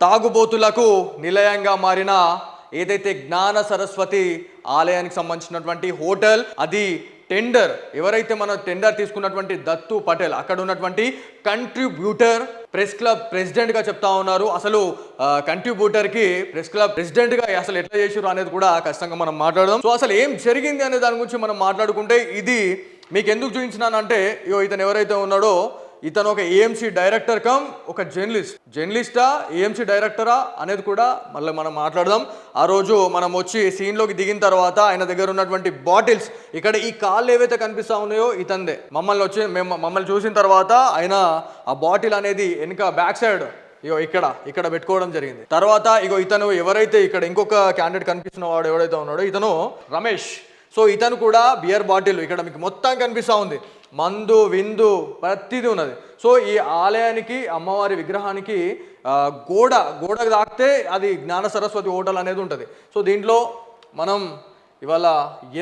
తాగుబోతులకు నిలయంగా మారిన ఏదైతే జ్ఞాన సరస్వతి ఆలయానికి సంబంధించినటువంటి హోటల్, అది టెండర్ ఎవరైతే మన టెండర్ తీసుకున్నటువంటి దత్తు పటేల్, అక్కడ ఉన్నటువంటి కంట్రిబ్యూటర్ ప్రెస్ క్లబ్ ప్రెసిడెంట్ గా చెప్తా ఉన్నారు. అసలు కంట్రిబ్యూటర్ కి ప్రెస్ క్లబ్ ప్రెసిడెంట్ గా అసలు ఎట్లా చేసారు అనేది కూడా ఖచ్చితంగా మనం మాట్లాడదాం. సో అసలు ఏం జరిగింది అనే దాని గురించి మనం మాట్లాడుకుంటే, ఇది మీకు ఎందుకు చూపించినానంటే, ఇతను ఎవరైతే ఉన్నాడో ఇతను ఒక ఏఎంసీ డైరెక్టర్ కమ్ ఒక జర్నలిస్టా ఏఎంసీ డైరెక్టరా అనేది కూడా మళ్ళీ మనం మాట్లాడదాం. ఆ రోజు మనం వచ్చి సీన్లోకి దిగిన తర్వాత ఆయన దగ్గర ఉన్నటువంటి బాటిల్స్, ఇక్కడ ఈ కాళ్ళు ఏవైతే కనిపిస్తా ఉన్నాయో ఇతందే. మమ్మల్ని చూసిన తర్వాత ఆయన ఆ బాటిల్ అనేది వెనుక బ్యాక్ సైడ్ ఇక్కడ పెట్టుకోవడం జరిగింది. తర్వాత ఇతను ఎవరైతే ఇక్కడ ఇంకొక క్యాండిడేట్ కనిపిస్తున్న వాడు ఎవరైతే ఉన్నాడో ఇతను రమేష్. సో ఇతను కూడా బియర్ బాటిల్ ఇక్కడ మీకు మొత్తం కనిపిస్తూ ఉంది, మందు విందు ప్రతిదీ ఉన్నది. సో ఈ ఆలయానికి అమ్మవారి విగ్రహానికి గోడకు తాకితే అది జ్ఞాన సరస్వతి హోటల్ అనేది ఉంటుంది. సో దీంట్లో మనం ఇవాళ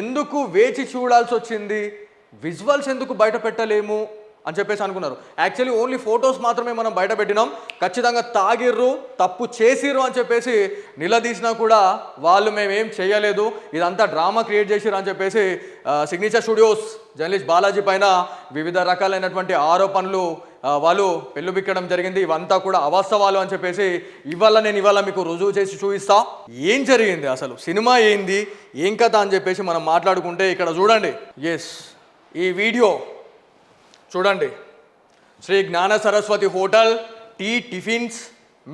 ఎందుకు వేచి చూడాల్సి వచ్చింది, విజువల్స్ ఎందుకు బయట పెట్టలేము అని చెప్పేసి అనుకున్నారు. యాక్చువల్లీ ఓన్లీ ఫొటోస్ మాత్రమే మనం బయట పెట్టినాం. ఖచ్చితంగా తాగిర్రు, తప్పు చేసిర్రు అని చెప్పేసి నిలదీసినా కూడా వాళ్ళు మేమేం చేయలేదు, ఇదంతా డ్రామా క్రియేట్ చేసిర్రు అని చెప్పేసి సిగ్నేచర్ స్టూడియోస్ జర్నలిస్ట్ బాలాజీ పైన వివిధ రకాలైనటువంటి ఆరోపణలు వాళ్ళు పెళ్ళుబిక్కడం జరిగింది. ఇవంతా కూడా అవాస్తవాలు అని చెప్పేసి ఇవాళ మీకు రుజువు చేసి చూపిస్తా. ఏం జరిగింది, అసలు సినిమా ఏంది, ఏం కథ అని చెప్పేసి మనం మాట్లాడుకుంటే, ఇక్కడ చూడండి. ఎస్, ఈ వీడియో చూడండి. Shri Gnana Saraswathi hotel, tea, tiffins,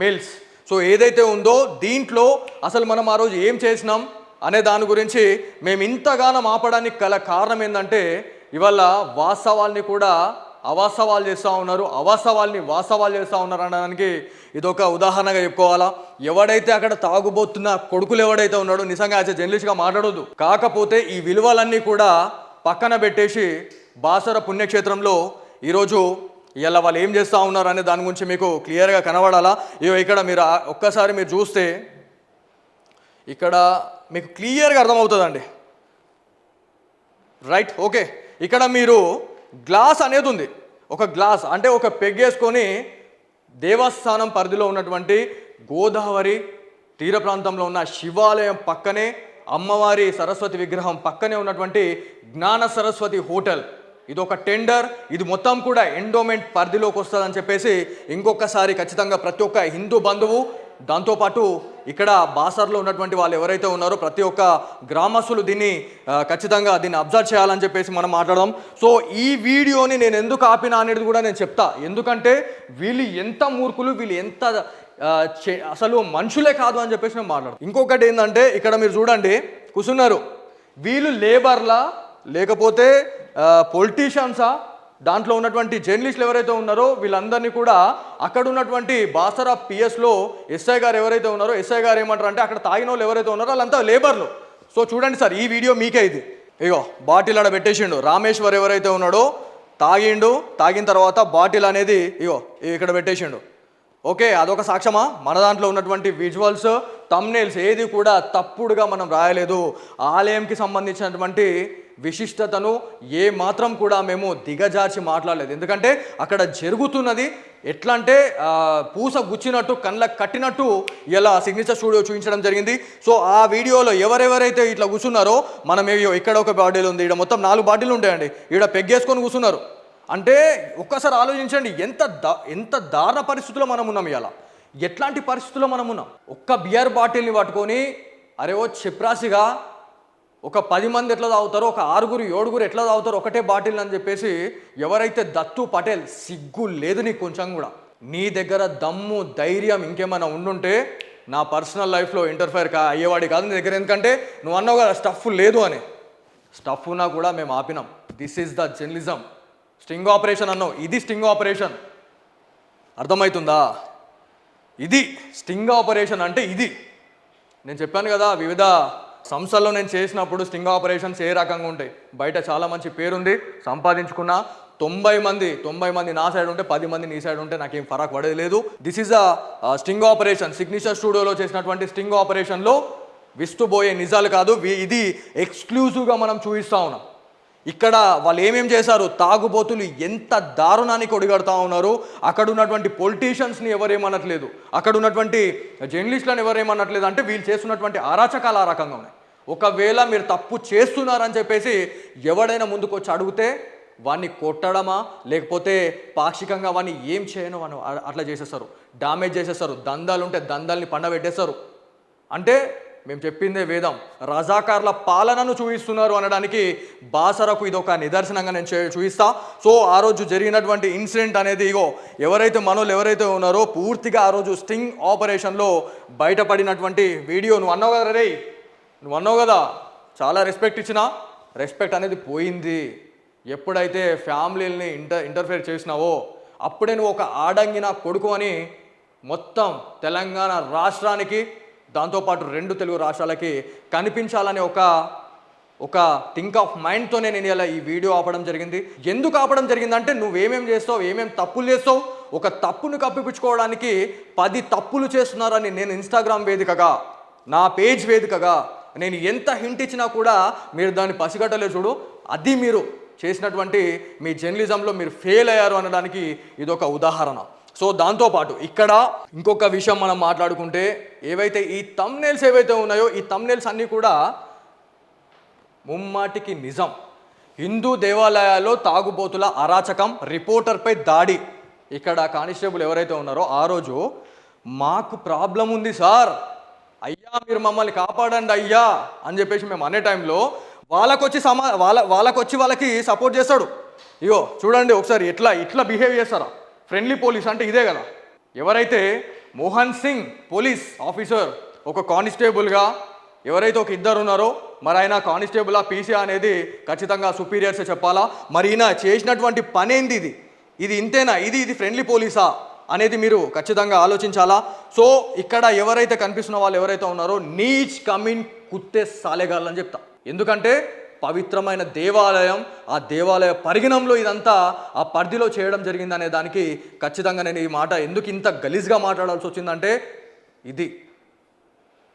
meals. So ఏదైతే ఉందో దీంట్లో అసలు మనం ఆ రోజు ఏం చేసినాం అనే దాని గురించి మేము ఇంతగానో ఆపడానికి గల కారణం ఏంటంటే, ఇవాళ వాస్తవాల్ని కూడా అవాస్తవాలు చేస్తూ ఉన్నారు, అవాస్తవాల్ని వాస్తవాలు చేస్తూ ఉన్నారు అనడానికి ఇదొక ఉదాహరణగా చెప్పుకోవాలా. ఎవడైతే అక్కడ తాగుబోతున్న కొడుకులు ఎవడైతే ఉన్నాడో నిజంగా యాజ్ ఎ జర్నలిస్ట్గా మాట్లాడొద్దు. కాకపోతే ఈ విలువలన్నీ కూడా పక్కన పెట్టేసి బాసర పుణ్యక్షేత్రంలో ఈరోజు ఇలా వాళ్ళు ఏం చేస్తూ ఉన్నారు అనే దాని గురించి మీకు క్లియర్గా కనబడాలా. ఇక్కడ మీరు ఒక్కసారి మీరు చూస్తే ఇక్కడ మీకు క్లియర్గా అర్థమవుతుందండి. Right, okay. ఇక్కడ మీరు గ్లాస్ అనేది ఉంది, ఒక గ్లాస్ అంటే ఒక పెగ్గేసుకొని దేవస్థానం పరిధిలో ఉన్నటువంటి గోదావరి తీర ప్రాంతంలో ఉన్న శివాలయం పక్కనే అమ్మవారి సరస్వతి విగ్రహం పక్కనే ఉన్నటువంటి జ్ఞాన సరస్వతి హోటల్, ఇది ఒక టెండర్, ఇది మొత్తం కూడా ఎండోమెంట్ పరిధిలోకి వస్తుందని చెప్పేసి ఇంకొకసారి ఖచ్చితంగా ప్రతి ఒక్క హిందూ బంధువు, దాంతోపాటు ఇక్కడ బాసర్లో ఉన్నటువంటి వాళ్ళు ఎవరైతే ఉన్నారో ప్రతి ఒక్క గ్రామస్తులు ఖచ్చితంగా దీన్ని అబ్జర్వ్ చేయాలని చెప్పేసి మనం మాట్లాడదాం. సో ఈ వీడియోని నేను ఎందుకు ఆపినా అనేది కూడా నేను చెప్తా. ఎందుకంటే వీళ్ళు ఎంత మూర్ఖులు, వీళ్ళు ఎంత అసలు మనుషులే కాదు అని చెప్పేసి నేను మాట్లాడతాను. ఇంకొకటి ఏంటంటే, ఇక్కడ మీరు చూడండి కూర్చున్నారు, వీళ్ళు లేబర్లా లేకపోతే పొలిటీషియన్సా, దాంట్లో ఉన్నటువంటి జర్నలిస్టులు ఎవరైతే ఉన్నారో వీళ్ళందరినీ కూడా అక్కడ ఉన్నటువంటి బాసరా పిఎస్లో ఎస్ఐ గారు ఎవరైతే ఉన్నారో ఎస్ఐ గారు ఏమంటారు అంటే, అక్కడ తాగిన వాళ్ళు ఎవరైతే ఉన్నారో వాళ్ళంతా లేబర్లు. సో చూడండి సార్, ఈ వీడియో మీకే ఇది. బాటిల్ ఆడ పెట్టేసిండు రామేశ్వర్ ఎవరైతే ఉన్నాడో, తాగిన తర్వాత బాటిల్ అనేది ఇక్కడ పెట్టేసిండు. ఓకే, అదొక సాక్ష్యమా? మన దాంట్లో ఉన్నటువంటి విజువల్స్, థంబ్నెయిల్స్ ఏది కూడా తప్పుడుగా మనం రాయలేదు. ఆలయంకి సంబంధించినటువంటి విశిష్టతను ఏ మాత్రం కూడా మేము దిగజార్చి మాట్లాడలేదు. ఎందుకంటే అక్కడ జరుగుతున్నది ఎట్లా అంటే పూస గుచ్చినట్టు, కళ్ళకు కట్టినట్టు ఇలా సిగ్నేచర్ స్టూడియో చూపించడం జరిగింది. సో ఆ వీడియోలో ఎవరెవరైతే ఇట్లా కూర్చున్నారో, మనం ఇక్కడ ఒక బాటిల్ ఉంది, ఇక్కడ మొత్తం 4 బాటిల్ ఉంటాయండి, ఇక్కడ పెగ్గేసుకొని కూర్చున్నారు. అంటే ఒక్కసారి ఆలోచించండి, ఎంత దారుణ పరిస్థితుల్లో మనం ఉన్నాం. ఇలా ఎట్లాంటి పరిస్థితుల్లో మనం ఉన్నాం. ఒక్క బియర్ బాటిల్ని పట్టుకొని చెప్రాసిగా ఒక 10 మంది ఎట్లా తాగుతారో, ఒక 6-7 ఎట్లా తాగుతారో ఒకటే బాటిల్ అని చెప్పేసి ఎవరైతే దత్తు పటేల్, సిగ్గు లేదు నీకు కొంచెం కూడా. నీ దగ్గర దమ్ము ధైర్యం ఇంకేమైనా ఉండుంటే నా పర్సనల్ లైఫ్లో ఇంటర్ఫైర్ అయ్యేవాడి కాదు నీ దగ్గర. ఎందుకంటే నువ్వు అన్నావు కదా స్టఫ్ లేదు అని, స్టఫ్ ఉన్నా కూడా మేము ఆపినాం. This is the journalism. Sting operation అన్నావు, ఇది స్టింగ్ ఆపరేషన్, అర్థమవుతుందా? ఇది స్టింగ్ ఆపరేషన్ అంటే ఇది. నేను చెప్పాను కదా, వివిధ సంస్థల్లో నేను చేసినప్పుడు స్టింగ్ ఆపరేషన్స్ ఏ రకంగా ఉంటాయి. బయట చాలా మంచి పేరుంది, సంపాదించుకున్న 90 మంది నా సైడ్ ఉంటే 10 మంది నీ సైడ్ ఉంటే నాకేం ఫరక్ పడేది లేదు. This is a sting operation. Signature స్టూడియోలో చేసినటువంటి స్టింగ్ ఆపరేషన్లో విస్తుబోయే నిజాలు కాదు, ఇది ఎక్స్క్లూజివ్గా మనం చూపిస్తూ ఉన్నాం. ఇక్కడ వాళ్ళు ఏమేం చేశారు, తాగుబోతులు ఎంత దారుణానికి ఒడిగడతా ఉన్నారు. అక్కడ ఉన్నటువంటి పొలిటీషియన్స్ని ఎవరేమనట్లేదు, అక్కడ ఉన్నటువంటి జర్నలిస్టులను ఎవరేమనట్లేదు. అంటే వీళ్ళు చేస్తున్నటువంటి అరాచకాలు ఆ రకంగా ఉన్నాయి. ఒకవేళ మీరు తప్పు చేస్తున్నారని చెప్పేసి ఎవడైనా ముందుకు వచ్చి అడిగితే వాడిని కొట్టడమా లేకపోతే పాక్షికంగా వాడిని ఏం చేయను అని అట్లా చేసేస్తారు, డామేజ్ చేసేస్తారు. దందాలు ఉంటే దందాల్ని పండబెట్టేస్తారు. అంటే మేము చెప్పిందే వేదం, రజాకార్ల పాలనను చూపిస్తున్నారు అనడానికి బాసరకు ఇది ఒక నిదర్శనంగా నేను చూపిస్తా. సో ఆ రోజు జరిగినటువంటి ఇన్సిడెంట్ అనేది ఇగో ఎవరైతే మనోళ్ళు ఎవరైతే ఉన్నారో పూర్తిగా ఆ రోజు స్టింగ్ ఆపరేషన్లో బయటపడినటువంటి వీడియో. నువ్వు అన్నావు కదా రే, నువ్వు అన్నావు కదా చాలా రెస్పెక్ట్ ఇచ్చినా, రెస్పెక్ట్ అనేది పోయింది. ఎప్పుడైతే ఫ్యామిలీని ఇంటర్ఫేర్ చేసినావో అప్పుడే నువ్వు ఒక ఆడంగిన కొడుకు అని మొత్తం తెలంగాణ రాష్ట్రానికి దాంతోపాటు 2 తెలుగు రాష్ట్రాలకి కనిపించాలనే ఒక థింక్ ఆఫ్ మైండ్తోనే నేను ఇలా ఈ వీడియో ఆపడం జరిగింది. ఎందుకు ఆపడం జరిగిందంటే నువ్వేమేం చేస్తావు, ఏమేం తప్పులు చేస్తావు, ఒక తప్పును కప్పిపుచ్చుకోవడానికి 10 తప్పులు చేస్తున్నారని నేను ఇన్స్టాగ్రామ్ వేదికగా, నా పేజ్ వేదికగా నేను ఎంత హింట్ ఇచ్చినా కూడా మీరు దాన్ని పసిగట్టలే చూడు. అది మీరు చేసినటువంటి మీ జర్నలిజంలో మీరు ఫెయిల్ అయ్యారు అనడానికి ఇదొక ఉదాహరణ. సో దాంతోపాటు ఇక్కడ ఇంకొక విషయం మనం మాట్లాడుకుంటే, ఏవైతే ఈ థంబ్నెయిల్స్ ఏవైతే ఉన్నాయో ఈ థంబ్నెయిల్స్ అన్నీ కూడా ముమ్మాటికి నిజం. హిందూ దేవాలయాల్లో తాగుబోతుల అరాచకం, రిపోర్టర్పై దాడి. ఇక్కడ కానిస్టేబుల్ ఎవరైతే ఉన్నారో ఆ రోజు మాకు ప్రాబ్లం ఉంది సార్, అయ్యా మీరు మమ్మల్ని కాపాడండి అయ్యా అని చెప్పేసి మేము అనే టైంలో వాళ్ళకి సపోర్ట్ చేస్తాడు. ఇగో చూడండి ఒకసారి ఎట్లా బిహేవ్ చేస్తారా. ఫ్రెండ్లీ పోలీస్ అంటే ఇదే కదా. ఎవరైతే మోహన్ సింగ్ పోలీస్ ఆఫీసర్ ఒక కానిస్టేబుల్గా ఎవరైతే ఒక 2 ఉన్నారో, మరి ఆయన కానిస్టేబులా పీసీ అనేది ఖచ్చితంగా సుపీరియర్సే చెప్పాలా. మరి ఈయన చేసినటువంటి పని ఏంది, ఇది ఇంతేనా, ఇది ఫ్రెండ్లీ పోలీసా అనేది మీరు ఖచ్చితంగా ఆలోచించాలా. సో ఇక్కడ ఎవరైతే కనిపిస్తున్న వాళ్ళు ఎవరైతే ఉన్నారో నీచ్ కమిన్ కుత్తే సాలెగాళ్ళని చెప్తా. ఎందుకంటే పవిత్రమైన దేవాలయం, ఆ దేవాలయ పరిగణంలో ఇదంతా ఆ పరిధిలో చేయడం జరిగిందనే దానికి ఖచ్చితంగా నేను ఈ మాట ఎందుకు ఇంత గలీజ్గా మాట్లాడాల్సి వచ్చిందంటే, ఇది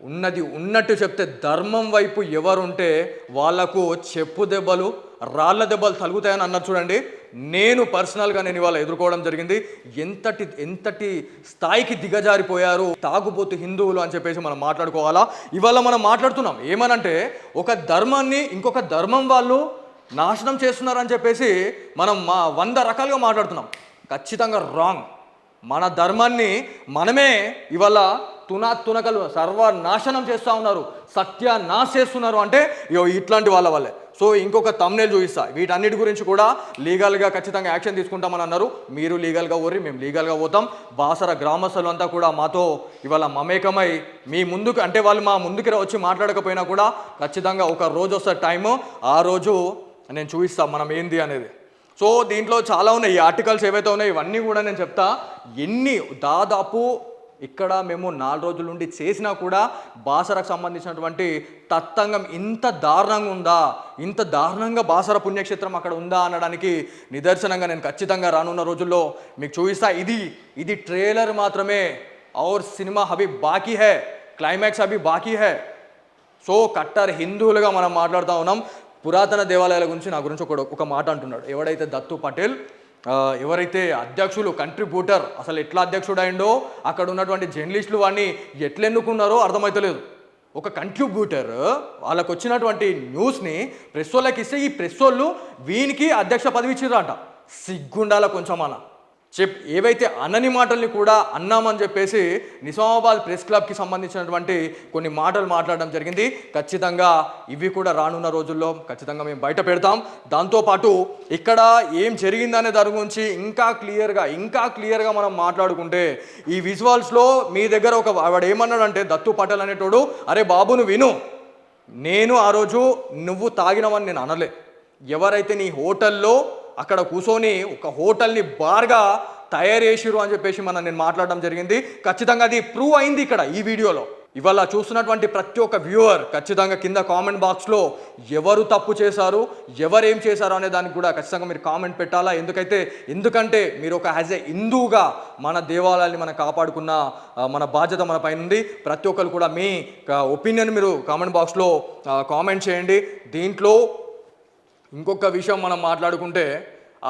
ఉన్నది ఉన్నట్టు చెప్తే ధర్మం వైపు ఎవరుంటే వాళ్లకు చెప్పు దెబ్బలు, రాళ్ల దెబ్బలు తలుగుతాయని అన్నారు చూడండి. నేను పర్సనల్గా నేను ఇవాళ ఎదుర్కోవడం జరిగింది. ఎంతటి స్థాయికి దిగజారిపోయారు తాగుబోతు హిందువులు అని చెప్పేసి మనం మాట్లాడుకోవాలా. ఇవాళ మనం మాట్లాడుతున్నాం ఏమనంటే, ఒక ధర్మాన్ని ఇంకొక ధర్మం వాళ్ళు నాశనం చేస్తున్నారని చెప్పేసి మనం 100 రకాలుగా మాట్లాడుతున్నాం. ఖచ్చితంగా రాంగ్. మన ధర్మాన్ని మనమే ఇవాళ తునకలు సర్వనాశనం చేస్తూ ఉన్నారు, సత్యానాశ చేస్తున్నారు. అంటే ఇట్లాంటి వాళ్ళ వల్లే. సో ఇంకొక థంబ్నెయిల్ చూపిస్తా. వీటన్నిటి గురించి కూడా లీగల్గా ఖచ్చితంగా యాక్షన్ తీసుకుంటామని అన్నారు. మీరు లీగల్గా ఓర్రి, మేము లీగల్గా పోతాం. బాసర గ్రామస్తులు అంతా కూడా మాతో ఇవాళ మమేకమై మీ ముందుకు, అంటే వాళ్ళు మా ముందుకు వచ్చి మాట్లాడకపోయినా కూడా ఖచ్చితంగా ఒక రోజు వస్తే టైము, ఆ రోజు నేను చూపిస్తాను మనం ఏంది అనేది. సో దీంట్లో చాలా ఉన్నాయి, ఈ ఆర్టికల్స్ ఏవైతే ఉన్నాయో ఇవన్నీ కూడా నేను చెప్తా. దాదాపు ఇక్కడ మేము 4 రోజుల నుండి చేసినా కూడా బాసరకు సంబంధించినటువంటి తత్తంగం ఇంత దారుణంగా ఉందా, ఇంత దారుణంగా బాసర పుణ్యక్షేత్రం అక్కడ ఉందా అనడానికి నిదర్శనంగా నేను ఖచ్చితంగా రానున్న రోజుల్లో మీకు చూపిస్తా. ఇది ట్రైలర్ మాత్రమే. ఔర్ సినిమా అభి బాకీ హై, క్లైమాక్స్ అభి బాకీ హై. సో కట్టర్ హిందువులుగా మనం మాట్లాడుతూ ఉన్నాం. పురాతన దేవాలయాల గురించి నా గురించి ఒక మాట అంటున్నాడు. ఎవడైతే దత్తు పటేల్ ఎవరైతే అధ్యక్షులు కంట్రిబ్యూటర్ అసలు ఎట్లా అధ్యక్షుడు అయిండో, అక్కడ ఉన్నటువంటి జర్నలిస్టులు వాడిని ఎట్లా ఎన్నుకున్నారో అర్థమవుతలేదు. ఒక కంట్రిబ్యూటర్ వాళ్ళకు వచ్చినటువంటి న్యూస్ని ప్రెస్ వాళ్ళకి ఇస్తే ఈ ప్రెస్ వాళ్ళు వీనికి అధ్యక్ష పదవి ఇచ్చిర్రంట. సిగ్గుండాల కొంచెం అలా ఏవైతే అనని మాటల్ని కూడా అన్నామని చెప్పేసి నిజామాబాద్ ప్రెస్ క్లబ్కి సంబంధించినటువంటి కొన్ని మాటలు మాట్లాడడం జరిగింది. ఖచ్చితంగా ఇవి కూడా రానున్న రోజుల్లో ఖచ్చితంగా మేము బయట పెడతాం. దాంతోపాటు ఇక్కడ ఏం జరిగిందనే దాని గురించి ఇంకా క్లియర్గా మనం మాట్లాడుకుంటే, ఈ విజువల్స్లో మీ దగ్గర వాడు ఏమన్నాడంటే, దత్తు పటేల్ అనేటోడు, అరే బాబు నువ్వు విను, నేను ఆ రోజు నువ్వు తాగినవని నేను అనలే. ఎవరైతే నీ హోటల్లో అక్కడ కూర్చొని ఒక హోటల్ని బార్గా తయారు చేసిరు అని చెప్పేసి నేను మాట్లాడడం జరిగింది. ఖచ్చితంగా అది ప్రూవ్ అయింది ఇక్కడ ఈ వీడియోలో. ఇవాళ చూస్తున్నటువంటి ప్రతి ఒక్క వ్యూవర్ ఖచ్చితంగా కింద కామెంట్ బాక్స్లో ఎవరు తప్పు చేశారు, ఎవరేం చేశారు అనే దానికి కూడా ఖచ్చితంగా మీరు కామెంట్ పెట్టాలా. ఎందుకంటే మీరు ఒక యాజ్ ఏ హిందూగా మన దేవాలయాన్ని మనం కాపాడుకున్న మన బాధ్యత మన పైన ఉంది. ప్రతి ఒక్కరు కూడా మీ ఒపీనియన్ మీరు కామెంట్ బాక్స్లో కామెంట్ చేయండి. దీంట్లో ఇంకొక విషయం మనం మాట్లాడుకుంటే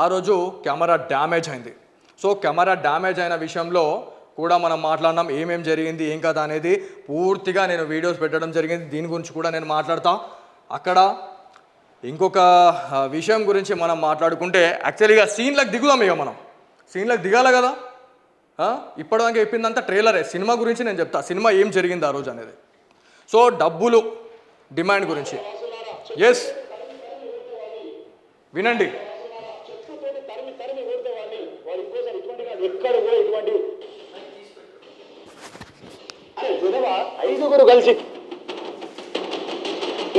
ఆ రోజు కెమెరా డ్యామేజ్ అయింది. సో కెమెరా డ్యామేజ్ అయిన విషయంలో కూడా మనం మాట్లాడినాం, ఏమేం జరిగింది ఏం కదా అనేది పూర్తిగా నేను వీడియోస్ పెట్టడం జరిగింది. దీని గురించి కూడా నేను మాట్లాడతా. అక్కడ ఇంకొక విషయం గురించి మనం మాట్లాడుకుంటే యాక్చువల్గా సీన్లకు దిగుదాం. ఇక మనం సీన్లకు దిగాలి కదా. ఇప్పటిదాకా చెప్పిందంతా ట్రైలరే. సినిమా గురించి నేను చెప్తా, సినిమా ఏం జరిగింది ఆ రోజు అనేది. సో డబ్బులు డిమాండ్ గురించి ఎస్ వినండి. ఐదుగురు కలిసి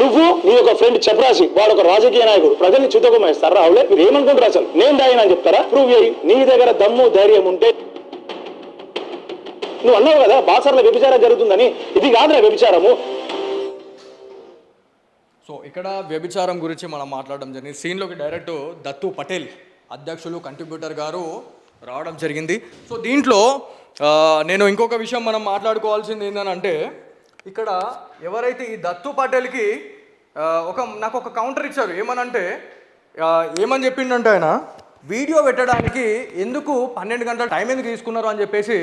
నువ్వు నీ ఒక ఫ్రెండ్ చెప్పరాసి వాడు ఒక రాజకీయ నాయకుడు ప్రజల్ని చుతకుమేస్తారు. రావులే మీరు ఏమనుకుంటారు? అసలు నేను దాయినా అని చెప్తారా? ప్రూవ్ చేయి. నీ దగ్గర దమ్ము ధైర్యం ఉంటే. నువ్వు అన్నావు కదా బాసర్ల వ్యభిచారం జరుగుతుందని. ఇది కాదురా వ్యభిచారము. సో ఇక్కడ వ్యభిచారం గురించి మనం మాట్లాడడం జరిగింది. సీన్లోకి డైరెక్ట్ దత్తు పటేల్ అధ్యక్షులు కంట్రిబ్యూటర్ గారు రావడం జరిగింది. సో దీంట్లో నేను ఇంకొక విషయం మనం మాట్లాడుకోవాల్సింది ఏంటంటే, ఇక్కడ ఎవరైతే ఈ దత్తు పటేల్కి నాకు ఒక కౌంటర్ ఇచ్చారు. ఏమని చెప్పిండంటే, ఆయన వీడియో పెట్టడానికి ఎందుకు 12 గంటల టైం ఎందుకు తీసుకున్నారు అని చెప్పేసి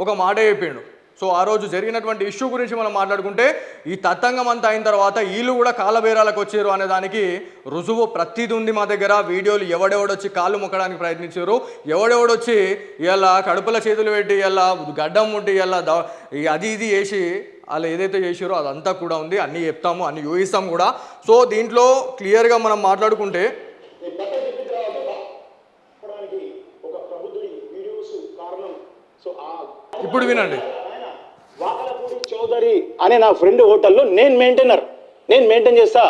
ఒక మాట చెప్పిండు. సో ఆ రోజు జరిగినటువంటి ఇష్యూ గురించి మనం మాట్లాడుకుంటే, ఈ తతంగం అంతా అయిన తర్వాత వీళ్ళు కూడా కాళ్ళబేరాలకు వచ్చారు అనే దానికి రుజువు ప్రతిదీ ఉంది మా దగ్గర. వీడియోలు ఎవడెవడొచ్చి కాళ్ళు మొక్కడానికి ప్రయత్నించారు, ఎవడెవడొచ్చి ఇలా కడుపుల చేతులు పెట్టి ఇలా గడ్డం ముట్టి ఇలా అది ఇది చేసి వాళ్ళు ఏదైతే చేసారో అదంతా కూడా ఉంది. అన్నీ చెప్తాము, అన్నీ యూహిస్తాం కూడా. సో దీంట్లో క్లియర్గా మనం మాట్లాడుకుంటే ఇప్పుడు వినండి. చౌదరి అనే నా ఫ్రెండ్ హోటల్లో నేను మెయింటైన్ చేస్తా.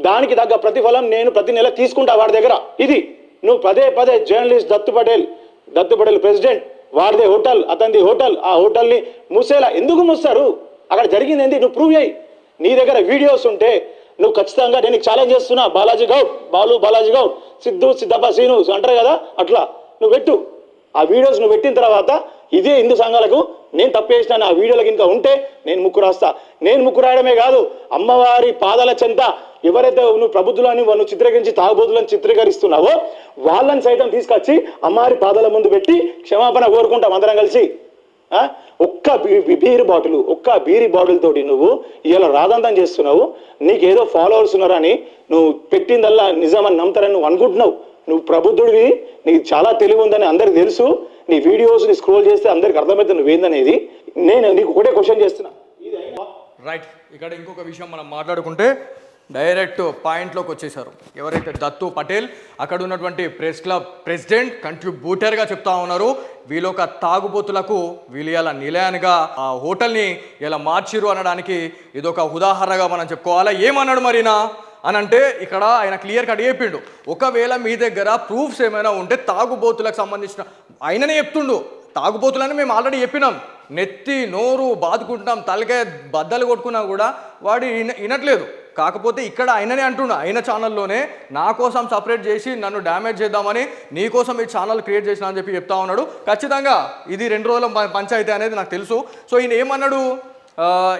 దానికి తగ్గ ప్రతిఫలం నేను ప్రతి నెల తీసుకుంటా వాడి దగ్గర. ఇది నువ్వు పదే జర్నలిస్ట్ దత్తు పటేల్ ప్రెసిడెంట్, వాడిదే హోటల్, అతనిది హోటల్. ఆ హోటల్ని మూసేలా ఎందుకు మూస్తారు? అక్కడ జరిగింది ఏంటి నువ్వు ప్రూవ్ చేయి. నీ దగ్గర వీడియోస్ ఉంటే నువ్వు ఖచ్చితంగా నేను ఛాలెంజ్ చేస్తున్నా. బాలాజీ గౌడ్ సిద్ధప్ప సీను అంటారు కదా, అట్లా నువ్వు పెట్టు. ఆ వీడియోస్ నువ్వు పెట్టిన తర్వాత ఇదే హిందూ సంఘాలకు నేను తప్పేసిన ఆ వీడియోలకు ఇంకా ఉంటే నేను ముక్కు రాస్తా. నేను ముక్కు రాయడమే కాదు, అమ్మవారి పాదాల చెంత ఎవరైతే నువ్వు ప్రబుద్ధులని నువ్వు చిత్రీకరించి తాగుబోతులను చిత్రీకరిస్తున్నావో వాళ్ళని సైతం తీసుకొచ్చి అమ్మవారి పాదాల ముందు పెట్టి క్షమాపణ కోరుకుంటాం అందరం కలిసి. ఒక్క బీరీ బాటిల్ తోటి నువ్వు ఇలా రాదంతం చేస్తున్నావు. నీకేదో ఫాలోవర్స్ ఉన్నారని నువ్వు పెట్టిందల్లా నిజమని నమ్ముతారని నువ్వు అనుకుంటున్నావు. నువ్వు ప్రబుద్ధుడివి, నీకు చాలా తెలివి ఉందని అందరికి తెలుసు. నీ వీడియోస్ని స్క్రోల్ చేస్తే అందరికి అర్థమవుతుంది నువ్వేందనేది. నేను నీకు ఒకటే క్వశ్చన్ చేస్తున్నా. రైట్. ఇక్కడ ఇంకొక విషయం మనం మాట్లాడుకుంటే డైరెక్ట్ పాయింట్లోకి వచ్చేసారు. ఎవరైతే దత్తు పటేల్ అక్కడ ఉన్నటువంటి ప్రెస్ క్లబ్ ప్రెసిడెంట్ కంట్రిబ్యూటర్గా చెప్తా ఉన్నారు, వీళ్ళొక తాగుబోతులకు వీళ్ళు ఇలా నిలయానిగా ఆ హోటల్ని ఇలా మార్చిరు అనడానికి ఇదొక ఉదాహరణగా మనం చెప్పుకోవాలా. ఏమన్నాడు మరినా అని అంటే, ఇక్కడ ఆయన క్లియర్ కట్ చెప్పిండు, ఒకవేళ మీ దగ్గర ప్రూఫ్స్ ఏమైనా ఉంటే తాగుబోతులకు సంబంధించిన ఆయననే చెప్తుండు. తాగుబోతులని మేము ఆల్రెడీ చెప్పినాం, నెత్తి నోరు బాదుకుంటున్నాం, తలకాయ బద్దలు కొట్టుకున్నా కూడా వాడు వినట్లేదు. కాకపోతే ఇక్కడ ఆయననే అంటుండు, ఆయన ఛానల్లోనే నా కోసం సపరేట్ చేసి నన్ను డ్యామేజ్ చేద్దామని నీ కోసం ఈ ఛానల్ క్రియేట్ చేసిన అని చెప్పి చెప్తా ఉన్నాడు. ఖచ్చితంగా ఇది 2 రోజుల పంచాయతీ అనేది నాకు తెలుసు. సో ఈయన ఏమన్నాడు,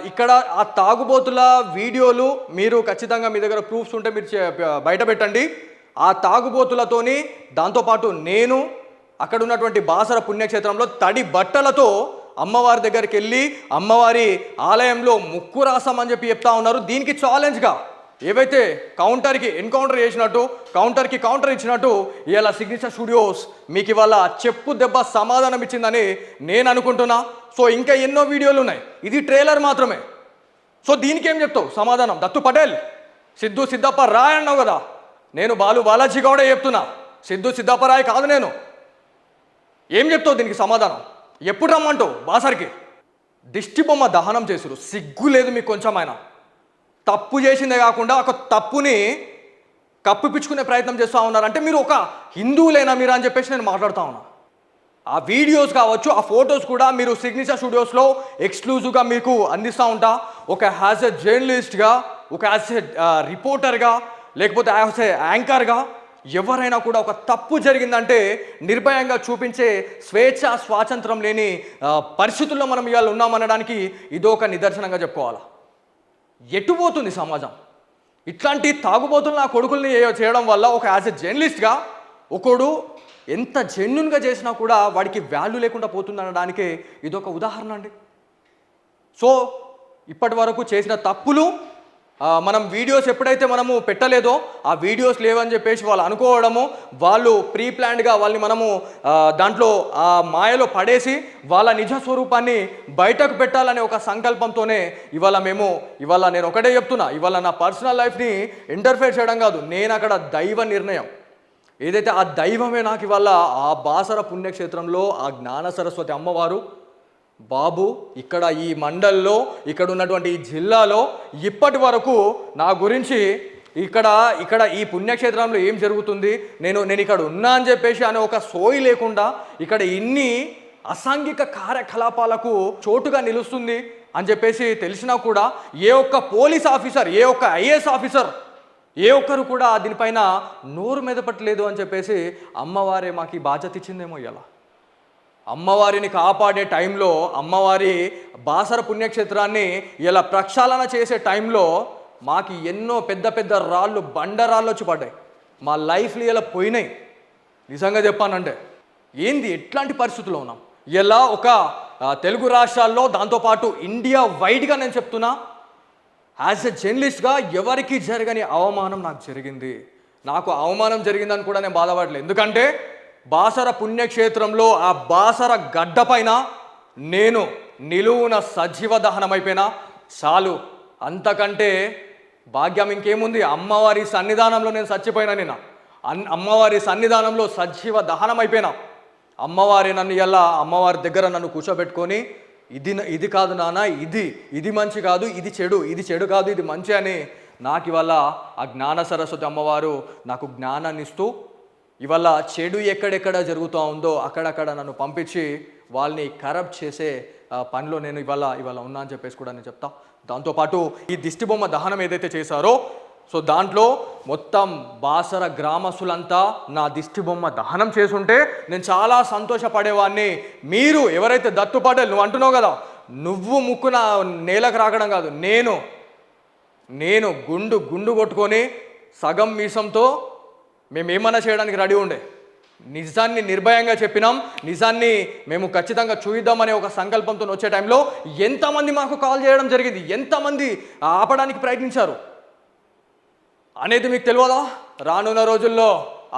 ఇక్కడ ఆ తాగుబోతుల వీడియోలు మీరు ఖచ్చితంగా మీ దగ్గర ప్రూఫ్స్ ఉంటే మీరు బయట పెట్టండి. ఆ తాగుబోతులతోని దాంతోపాటు నేను అక్కడ ఉన్నటువంటి బాసర పుణ్యక్షేత్రంలో తడి బట్టలతో అమ్మవారి దగ్గరికి వెళ్ళి అమ్మవారి ఆలయంలో ముక్కు రాసామని చెప్పి చెప్తా ఉన్నారు. దీనికి ఛాలెంజ్గా ఏవైతే కౌంటర్కి ఎన్కౌంటర్ చేసినట్టు కౌంటర్కి కౌంటర్ ఇచ్చినట్టు ఇవాళ సిగ్నేచర్ స్టూడియోస్ మీకు ఇవాళ చెప్పు దెబ్బ సమాధానం ఇచ్చిందని నేను అనుకుంటున్నా. సో ఇంకా ఎన్నో వీడియోలు ఉన్నాయి, ఇది ట్రైలర్ మాత్రమే. సో దీనికి ఏం చెప్తావు సమాధానం? దత్తు పటేల్ సిద్ధప్ప రాయ్ అన్నావు కదా, నేను బాలాజీ గౌడే చెప్తున్నా, సిద్ధప్ప రాయ్ కాదు నేను. ఏం చెప్తావు దీనికి సమాధానం? ఎప్పుడు రమ్మంటావు బాసర్కి? దిష్టి బొమ్మ దహనం చేసురు, సిగ్గు లేదు మీకు కొంచెం? ఆయన తప్పు చేసిందే కాకుండా ఒక తప్పుని కప్పిపుచ్చుకునే ప్రయత్నం చేస్తూ ఉన్నారు. అంటే మీరు ఒక హిందువులేనా మీరు అని చెప్పేసి నేను మాట్లాడుతూ ఉన్నా. ఆ వీడియోస్ కావచ్చు, ఆ ఫొటోస్ కూడా మీరు సిగ్నేచర్ స్టూడియోస్లో ఎక్స్క్లూజివ్గా మీకు అందిస్తూ ఉంటా. ఒక యాజ్ ఎ జర్నలిస్ట్గా, ఒక యాజ్ ఎ రిపోర్టర్గా, లేకపోతే యాజ్ ఎ యాంకర్గా ఎవరైనా కూడా ఒక తప్పు జరిగిందంటే నిర్భయంగా చూపించే స్వేచ్ఛ స్వాతంత్రం లేని పరిస్థితుల్లో మనం ఇవాళ ఉన్నామనడానికి ఇదొక నిదర్శనంగా చెప్పుకోవాలా. ఎటుపోతుంది సమాజం? ఇట్లాంటి తాగుబోతులు నా కొడుకుల్ని చేయడం వల్ల ఒక యాజ్ ఎ జర్నలిస్ట్గా ఒకడు ఎంత జెన్యున్గా చేసినా కూడా వాడికి వాల్యూ లేకుండా పోతుందనడానికి ఇదొక ఉదాహరణ అండి. సో ఇప్పటి వరకు చేసిన తప్పులు మనం వీడియోస్ ఎప్పుడైతే మనము పెట్టలేదో ఆ వీడియోస్ లేవని చెప్పేసి వాళ్ళు అనుకోవడము, వాళ్ళు ప్రీ ప్లాన్డ్గా వాళ్ళని మనము దాంట్లో ఆ మాయలో పడేసి వాళ్ళ నిజ స్వరూపాన్ని బయటకు పెట్టాలనే ఒక సంకల్పంతోనే ఇవాళ నేను ఒకటే చెప్తున్నా, ఇవాళ నా పర్సనల్ లైఫ్ని ఇంటర్ఫేర్ చేయడం కాదు, నేను అక్కడ దైవ నిర్ణయం ఏదైతే ఆ దైవమే నాకు ఇవాళ ఆ బాసర పుణ్యక్షేత్రంలో ఆ జ్ఞాన సరస్వతి అమ్మవారు బాబు ఇక్కడ ఈ మండల్లో ఇక్కడ ఉన్నటువంటి ఈ జిల్లాలో ఇప్పటి వరకు నా గురించి ఇక్కడ ఈ పుణ్యక్షేత్రంలో ఏం జరుగుతుంది, నేను ఇక్కడ ఉన్నా అని చెప్పేసి అనే ఒక సోయి లేకుండా ఇక్కడ ఇన్ని అసాంఘిక కార్యకలాపాలకు చోటుగా నిలుస్తుంది అని చెప్పేసి తెలిసినా కూడా ఏ ఒక్క పోలీస్ ఆఫీసర్, ఏ ఒక్క ఐఏఎస్ ఆఫీసర్, ఏ ఒక్కరు కూడా దీనిపైన నోరు మెదపట్లేదు అని చెప్పేసి అమ్మవారే మాకు ఈ బాధ్యత ఇచ్చిందేమో. ఇలా అమ్మవారిని కాపాడే టైంలో, అమ్మవారి బాసర పుణ్యక్షేత్రాన్ని ఇలా ప్రక్షాళన చేసే టైంలో మాకు ఎన్నో పెద్ద పెద్ద రాళ్ళు, బండరాళ్ళు వచ్చి పడ్డాయి, మా లైఫ్లు ఇలా పోయినాయి. నిజంగా చెప్పానంటే ఏంది ఎట్లాంటి పరిస్థితుల్లో ఉన్నాం ఇలా ఒక తెలుగు రాష్ట్రాల్లో, దాంతోపాటు ఇండియా వైడ్గా నేను చెప్తున్నా, యాజ్ ఎ జర్నలిస్ట్గా ఎవరికి జరగని అవమానం నాకు జరిగింది. నాకు అవమానం జరిగిందని కూడా నేను బాధపడలేదు. ఎందుకంటే బాసర పుణ్యక్షేత్రంలో ఆ బాసర గడ్డ పైన నేను నిలువున సజీవ దహనం అయిపోయినా చాలు, అంతకంటే భాగ్యం ఇంకేముంది. అమ్మవారి సన్నిధానంలో నేను చచ్చిపోయినా, నేను అమ్మవారి సన్నిధానంలో సజీవ దహనం అయిపోయినా. అమ్మవారి నన్ను ఎలా అమ్మవారి దగ్గర నన్ను కూర్చోబెట్టుకొని ఇది కాదు నాన్న, ఇది మంచి కాదు, ఇది చెడు కాదు, ఇది మంచి అని నాకు ఇవాళ ఆ జ్ఞాన సరస్వతి అమ్మవారు నాకు జ్ఞానాన్ని ఇస్తూ ఇవాళ చెడు ఎక్కడెక్కడ జరుగుతూ ఉందో అక్కడక్కడ నన్ను పంపించి వాళ్ళని కరప్ట్ చేసే పనిలో నేను ఇవాళ ఉన్నా అని చెప్పేసి కూడా నేను చెప్తా. దాంతోపాటు ఈ దిష్టిబొమ్మ దహనం ఏదైతే చేశారో, సో దాంట్లో మొత్తం బాసర గ్రామస్తులంతా నా దిష్టిబొమ్మ దహనం చేసుంటే నేను చాలా సంతోషపడేవాడిని. మీరు ఎవరైతే దత్తు పటేల్ నువ్వు అంటున్నావు కదా, నువ్వు ముక్కున నేలకు రాకడం కాదు, నేను గుండు కొట్టుకొని సగం మీసంతో మేమేమన్నా చేయడానికి రెడీ ఉండే. నిజాన్ని నిర్భయంగా చెప్పినాం, నిజాన్ని మేము ఖచ్చితంగా చూయిద్దామనే ఒక సంకల్పంతో వచ్చే టైంలో ఎంతమంది మాకు కాల్ చేయడం జరిగింది, ఎంతమంది ఆపడానికి ప్రయత్నించారు అనేది మీకు తెలియదా? రానున్న రోజుల్లో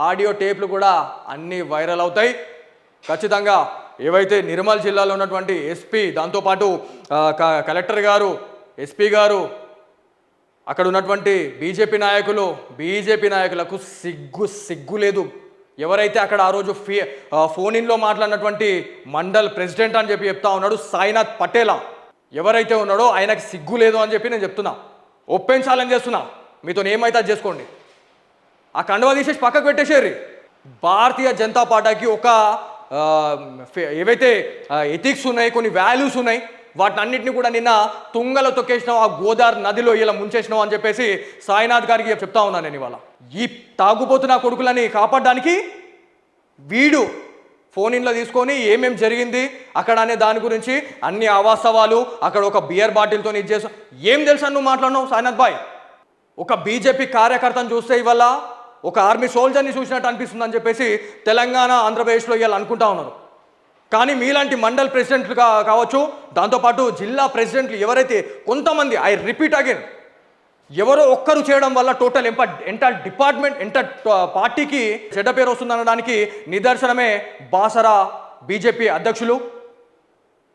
ఆడియో టేప్లు కూడా అన్నీ వైరల్ అవుతాయి. ఖచ్చితంగా ఏవైతే నిర్మల్ జిల్లాలో ఉన్నటువంటి ఎస్పీ, దాంతోపాటు కలెక్టర్ గారు, ఎస్పీ గారు, అక్కడ ఉన్నటువంటి బీజేపీ నాయకులకు సిగ్గు లేదు. ఎవరైతే అక్కడ ఆ రోజు ఫోన్ ఇన్లో మాట్లాడినటువంటి మండల్ ప్రెసిడెంట్ అని చెప్పి చెప్తా ఉన్నాడు సాయినాథ్ పటేలా, ఎవరైతే ఉన్నాడో ఆయనకి సిగ్గు లేదు అని చెప్పి నేను చెప్తున్నా, ఒప్పించాలని చేస్తున్నా. మీతో ఏమైతే అది చేసుకోండి, ఆ కండువా తీసేసి పక్కకు పెట్టేసేరి. భారతీయ జనతా పార్టీకి ఒక ఏవైతే ఎథిక్స్ ఉన్నాయి, కొన్ని వాల్యూస్ ఉన్నాయి, వాటిని అన్నింటినీ కూడా నిన్న తుంగలో తొక్కేసినావు, ఆ గోదావరి నదిలో ఇలా ముంచేసినావు అని చెప్పేసి సాయినాథ్ గారికి చెప్తా ఉన్నాను నేను. ఇవాళ ఈ తాగుబోతున్న కొడుకులని కాపాడడానికి వీడు ఫోన్ ఇన్లో తీసుకొని ఏమేం జరిగింది అక్కడ అనే దాని గురించి అన్ని అవాస్తవాలు, అక్కడ ఒక బియర్ బాటిల్తో ఇది చేసావు, ఏం తెలుసా నువ్వు మాట్లాడినావు సాయినాథ్ బాయ్? ఒక బీజేపీ కార్యకర్తను చూస్తే ఇవాళ ఒక ఆర్మీ సోల్జర్ని చూసినట్టు అనిపిస్తుంది అని చెప్పేసి తెలంగాణ, ఆంధ్రప్రదేశ్లో ఇవాళ అనుకుంటా ఉన్నారు. కానీ మీలాంటి మండల్ ప్రెసిడెంట్లు కావచ్చు, దాంతోపాటు జిల్లా ప్రెసిడెంట్లు ఎవరైతే కొంతమంది, ఐ రిపీట్ అగైన్, ఎవరో ఒక్కరు చేయడం వల్ల టోటల్ ఎంటైర్ డిపార్ట్మెంట్, ఎంటైర్ పార్టీకి చెడ్డ పేరు వస్తుందనడానికి నిదర్శనమే బాసర బీజేపీ అధ్యక్షులు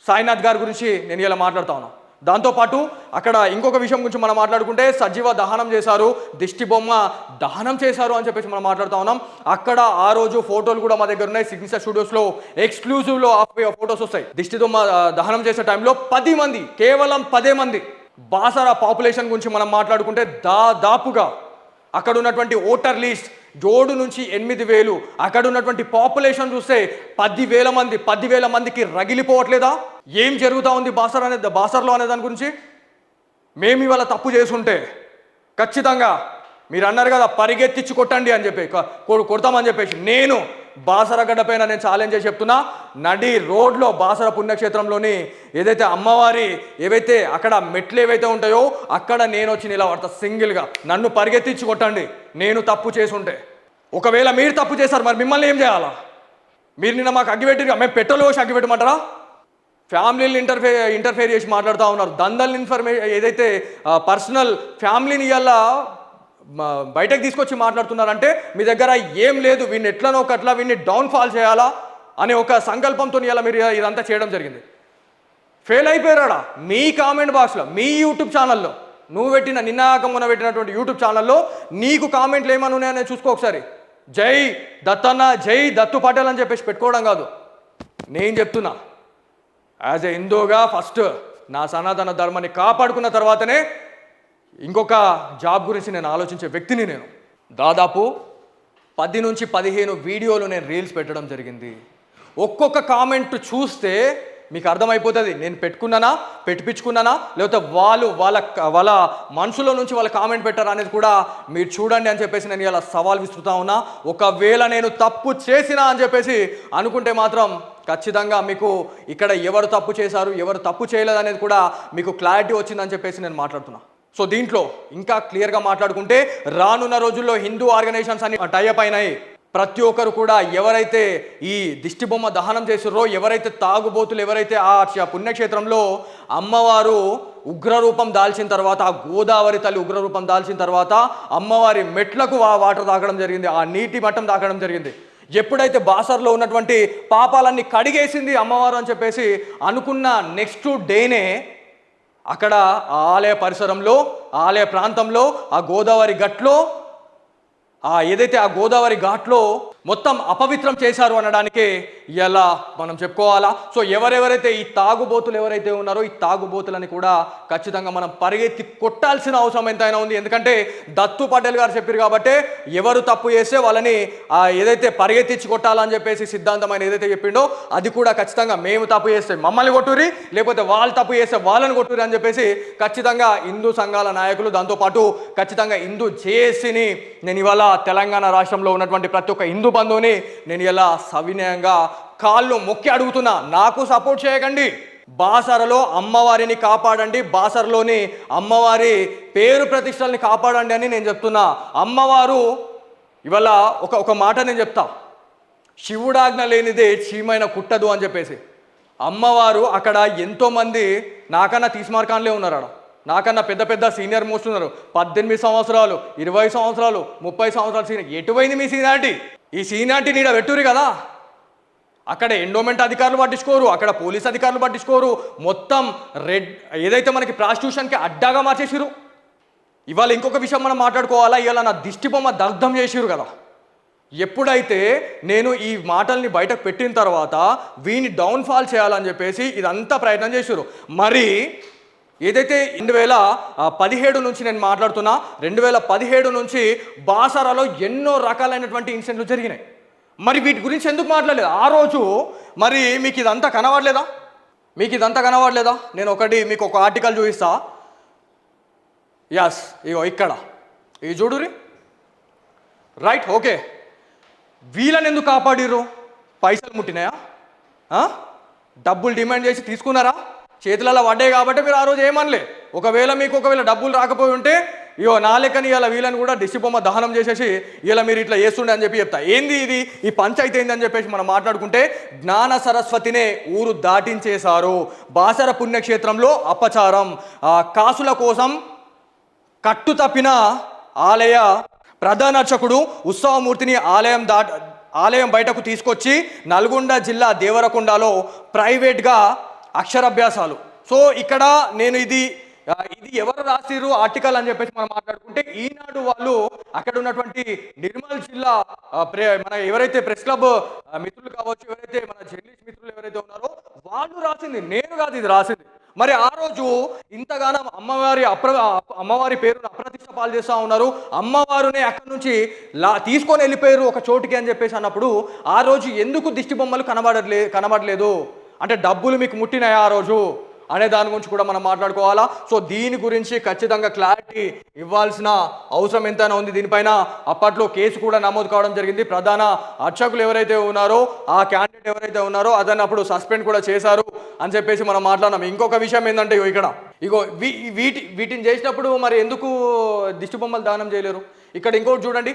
సాయినాథ్ గారి గురించి నేను ఇలా మాట్లాడుతా ఉన్నాను. దాంతోపాటు అక్కడ ఇంకొక విషయం గురించి మనం మాట్లాడుకుంటే సజీవ దహనం చేశారు, దిష్టి బొమ్మ దహనం చేశారు అని చెప్పేసి మనం మాట్లాడుతూ ఉన్నాం. అక్కడ ఆ రోజు ఫోటోలు కూడా మా దగ్గర ఉన్నాయి, సిగ్నేచర్ స్టూడియోస్లో ఎక్స్క్లూజివ్లో ఫోటోస్ వస్తాయి. దిష్టి బొమ్మ దహనం చేసే టైంలో 10 మంది, కేవలం 10 మంది. బాసర పాపులేషన్ గురించి మనం మాట్లాడుకుంటే దాదాపుగా అక్కడ ఉన్నటువంటి ఓటర్ లిస్ట్ 7 నుంచి 8,000, అక్కడ ఉన్నటువంటి పాపులేషన్ చూస్తే 10,000 మందికి రగిలిపోవట్లేదా? ఏం జరుగుతూ ఉంది బాసర్లో అనే దాని గురించి? మేము ఇవాళ తప్పు చేసుంటే ఖచ్చితంగా మీరు అన్నారు కదా పరిగెత్తించి కొట్టండి అని చెప్పి, కొడతామని చెప్పేసి, నేను బాసర గడ్డపైన నేను ఛాలెంజ్ చేసి చెప్తున్నా, నడి రోడ్లో బాసర పుణ్యక్షేత్రంలోని ఏదైతే అమ్మవారి ఏవైతే అక్కడ మెట్లు ఏవైతే ఉంటాయో అక్కడ నేను వచ్చి నిలబడతా సింగిల్గా. నన్ను పరిగెత్తించి కొట్టండి నేను తప్పు చేసుంటే. ఒకవేళ మీరు తప్పు చేశారు, మరి మిమ్మల్ని ఏం చేయాలా? మీరు నిన్న మాకు అగ్గిపెట్టి మేము పెట్రోల్ పోసి అగ్గిపెట్టమంటారా? ఫ్యామిలీని ఇంటర్ఫేర్ చేసి మాట్లాడుతూ ఉన్నారు. దందల్ ఏదైతే పర్సనల్ ఫ్యామిలీని ఇలా బయటకు తీసుకొచ్చి మాట్లాడుతున్నారంటే మీ దగ్గర ఏం లేదు, వీడిని ఎట్లనో ఒకట్లా వీడిని డౌన్ఫాల్ చేయాలా అనే ఒక సంకల్పంతో ఇలా మీరు ఇదంతా చేయడం జరిగింది. ఫెయిల్ అయిపోయారా? మీ కామెంట్ బాక్స్లో, మీ యూట్యూబ్ ఛానల్లో, నువ్వు పెట్టిన మొన్న పెట్టినటువంటి యూట్యూబ్ ఛానల్లో నీకు కామెంట్లు ఏమని ఉన్నాయని చూసుకో ఒకసారి. జై దత్తన్న, జై దత్తు పటేల్ అని చెప్పేసి పెట్టుకోవడం కాదు. నేను చెప్తున్నా, యాజ్ ఎ హిందూగా ఫస్ట్ నా సనాతన ధర్మాన్ని కాపాడుకున్న తర్వాతనే ఇంకొక జాబ్ గురించి నేను ఆలోచించే వ్యక్తిని. నేను దాదాపు 10 నుంచి 15 వీడియోలు నేను రీల్స్ పెట్టడం జరిగింది. ఒక్కొక్క కామెంట్ చూస్తే మీకు అర్థమైపోతుంది నేను పెట్టుకున్నానా, పెట్టించుకున్నానా, లేకపోతే వాళ్ళ మనసులో నుంచి వాళ్ళ కామెంట్ పెట్టారా అనేది కూడా మీరు చూడండి అని చెప్పేసి నేను ఇలా సవాల్ విసురుతా ఉన్నా. ఒకవేళ నేను తప్పు చేసినా అని చెప్పేసి అనుకుంటే మాత్రం ఖచ్చితంగా మీకు ఇక్కడ ఎవరు తప్పు చేశారు, ఎవరు తప్పు చేయలేదు అనేది కూడా మీకు క్లారిటీ వచ్చిందని చెప్పేసి నేను మాట్లాడుతున్నా. సో దీంట్లో ఇంకా క్లియర్గా మాట్లాడుకుంటే రానున్న రోజుల్లో హిందూ ఆర్గనైజేషన్స్ అన్ని టైఅప్ అయినాయి. ప్రతి ఒక్కరు కూడా ఎవరైతే ఈ దిష్టిబొమ్మ దహనం చేసిర్రో, ఎవరైతే తాగుబోతులు ఎవరైతే ఆ పుణ్యక్షేత్రంలో అమ్మవారు ఉగ్రరూపం దాల్చిన తర్వాత, ఆ గోదావరి తల్లి ఉగ్రరూపం దాల్చిన తర్వాత అమ్మవారి మెట్లకు వాటర్ తాగడం జరిగింది, ఆ నీటి మట్టం తాగడం జరిగింది. ఎప్పుడైతే బాసర్లో ఉన్నటువంటి పాపాలన్నీ కడిగేసింది అమ్మవారు అని చెప్పేసి అనుకున్న నెక్స్ట్ డేనే అక్కడ ఆలయ పరిసరంలో, ఆలయ ప్రాంతంలో, ఆ గోదావరి గట్లో ఏదైతే ఆ గోదావరి ఘాట్లో మొత్తం అపవిత్రం చేశారు అనడానికి ఎలా మనం చెప్పుకోవాలా. సో ఎవరెవరైతే ఈ తాగుబోతులు ఎవరైతే ఉన్నారో ఈ తాగుబోతులని కూడా ఖచ్చితంగా మనం పరిగెత్తి కొట్టాల్సిన అవసరం ఎంతైనా ఉంది. ఎందుకంటే దత్తు పటేల్ గారు చెప్పారు కాబట్టి ఎవరు తప్పు చేస్తే వాళ్ళని ఏదైతే పరిగెత్తించి కొట్టాలని చెప్పేసి సిద్ధాంతమైన ఏదైతే చెప్పిండో అది కూడా ఖచ్చితంగా మేము తప్పు చేస్తే మమ్మల్ని కొట్టురి, లేకపోతే వాళ్ళు తప్పు చేస్తే వాళ్ళని కొట్టురి అని చెప్పేసి ఖచ్చితంగా హిందూ సంఘాల నాయకులు, దాంతోపాటు ఖచ్చితంగా హిందూ జేఏసీని నేను ఇవాళ తెలంగాణ రాష్ట్రంలో ఉన్నటువంటి ప్రతి ఒక్క హిందూ బంధువుని నేను ఇలా సవినయంగా కాళ్ళు మొక్కి అడుగుతున్నా, నాకు సపోర్ట్ చేయకండి. బాసరలో అమ్మవారిని కాపాడండి, బాసరలోని అమ్మవారి పేరు ప్రతిష్టల్ని కాపాడండి అని నేను చెప్తున్నా. అమ్మవారు ఇవాళ ఒక మాట నేను చెప్తా, శివుడాజ్ఞ లేనిదే చీమైన కుట్టదు అని చెప్పేసి. అమ్మవారు అక్కడ ఎంతోమంది నాకన్నా తీస్మార్కాన్లే ఉన్నారు, నాకన్నా పెద్ద పెద్ద సీనియర్ మోస్ట్ ఉన్నారు. 18 సంవత్సరాలు, 20 సంవత్సరాలు, 30 సంవత్సరాలు సీనియర్. ఎటువైంది మీ సీనియారిటీ? ఈ సీనియారిటీ నీడ పెట్టురు కదా. అక్కడ ఎండోమెంట్ అధికారులు పట్టించుకోరు, అక్కడ పోలీస్ అధికారులు పట్టించుకోరు. మొత్తం ఏదైతే మనకి ప్రాస్టిట్యూషన్కి అడ్డాగా మార్చేసిరు. ఇవాళ ఇంకొక విషయం మనం మాట్లాడుకోవాలా, ఇవాళ నా దిష్టి బొమ్మ దగ్ధం చేసిరు కదా. ఎప్పుడైతే నేను ఈ మాటల్ని బయటకు పెట్టిన తర్వాత వీని డౌన్ఫాల్ చేయాలని చెప్పేసి ఇదంతా ప్రయత్నం చేసిరు. మరి ఏదైతే 2017 నుంచి నేను మాట్లాడుతున్నా, 2017 నుంచి బాసరాలో ఎన్నో రకాలైనటువంటి ఇన్సిడెంట్లు జరిగినాయి. మరి వీటి గురించి ఎందుకు మాట్లాడలేదు ఆ రోజు? మరి మీకు ఇదంతా కనబడలేదా? నేను మీకు ఒక ఆర్టికల్ చూపిస్తా. ఎస్, ఇగో ఇక్కడ ఇవి చూడురి. Right, okay. వీళ్ళని ఎందుకు కాపాడిర్రు? పైసలు ముట్టినాయా? డబ్బులు డిమాండ్ చేసి తీసుకున్నారా? చేతులలో పడ్డాయి కాబట్టి మీరు ఆ రోజు ఏమనలే. ఒకవేళ డబ్బులు రాకపోయి ఉంటే ఇయో నా లెక్కని ఇలా వీళ్ళని కూడా దిష్టి బొమ్మ దహనం చేసేసి ఇలా మీరు ఇట్లా చేస్తుండే అని చెప్పి చెప్తా. ఏంది ఇది, ఈ పంచాయతీ ఏంది అని చెప్పేసి మనం మాట్లాడుకుంటే, జ్ఞాన సరస్వతినే ఊరు దాటించేశారు. బాసర పుణ్యక్షేత్రంలో అపచారం, కాసుల కోసం కట్టు తప్పిన ఆలయ ప్రధాన అర్చకుడు ఉత్సవమూర్తిని ఆలయం బయటకు తీసుకొచ్చి నల్గొండ జిల్లా దేవరకొండలో ప్రైవేట్గా అక్షరాభ్యాసాలు. సో ఇక్కడ నేను ఇది ఎవరు రాసిరు ఆర్టికల్ అని చెప్పేసి మనం మాట్లాడుకుంటే, ఈనాడు వాళ్ళు అక్కడ ఉన్నటువంటి నిర్మల్ జిల్లా మన ఎవరైతే ప్రెస్ క్లబ్ మిత్రులు కావచ్చు, ఎవరైతే మన జర్నలిస్ట్ మిత్రులు ఎవరైతే ఉన్నారో వాళ్ళు రాసింది, నేను కాదు ఇది రాసింది. మరి ఆ రోజు ఇంతగానం అమ్మవారి పేరును అప్రతిష్ట పాలు చేస్తూ ఉన్నారు, అమ్మవారునే అక్కడి నుంచి తీసుకొని వెళ్ళిపోయారు ఒక చోటుకి అని చెప్పేసి అన్నప్పుడు, ఆ రోజు ఎందుకు దిష్టి బొమ్మలు కనబడలేదు? అంటే డబ్బులు మీకు ముట్టినాయా ఆ రోజు? అనే దాని గురించి కూడా మనం మాట్లాడుకోవాలా. సో దీని గురించి ఖచ్చితంగా క్లారిటీ ఇవ్వాల్సిన అవసరం ఎంతైనా ఉంది. దీనిపైన అప్పట్లో కేసు కూడా నమోదు కావడం జరిగింది. ప్రధాన అర్చకులు ఎవరైతే ఉన్నారో ఆ క్యాండిడేట్ ఎవరైతే ఉన్నారో అతన్ని అప్పుడు సస్పెండ్ కూడా చేశారు అని చెప్పేసి మనం మాట్లాడినాం. ఇంకొక విషయం ఏంటంటే వీటిని చేసినప్పుడు మరి ఎందుకు దిష్టి బొమ్మలు దానం చేయలేరు? ఇక్కడ ఇంకోటి చూడండి,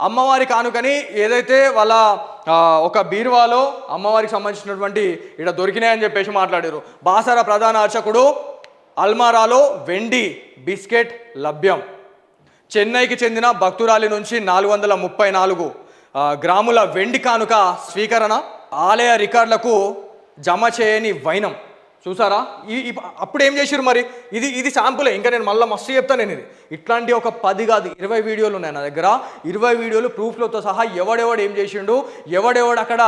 అమ్మవారి కానుకని ఏదైతే వాళ్ళ ఒక బీరువాలో అమ్మవారికి సంబంధించినటువంటి ఇక్కడ దొరికినాయని చెప్పేసి మాట్లాడారు. బాసర ప్రధాన అర్చకుడు అల్మారాలో వెండి బిస్కెట్ లభ్యం. చెన్నైకి చెందిన భక్తురాలి నుంచి 434 గ్రాముల వెండి కానుక స్వీకరణ. ఆలయ రికార్డులకు జమ చేయని వైనం. చూసారా? అప్పుడు ఏం చేసారు మరి? ఇది శాంపులే. ఇంకా నేను మళ్ళీ మస్తు చెప్తాను. నేను ఇట్లాంటి ఒక 10 కాదు 20 వీడియోలు ఉన్నాయి నా దగ్గర. 20 వీడియోలు ప్రూఫ్లతో సహా ఎవడెవడు ఏం చేసిండు, ఎవడెవడు అక్కడ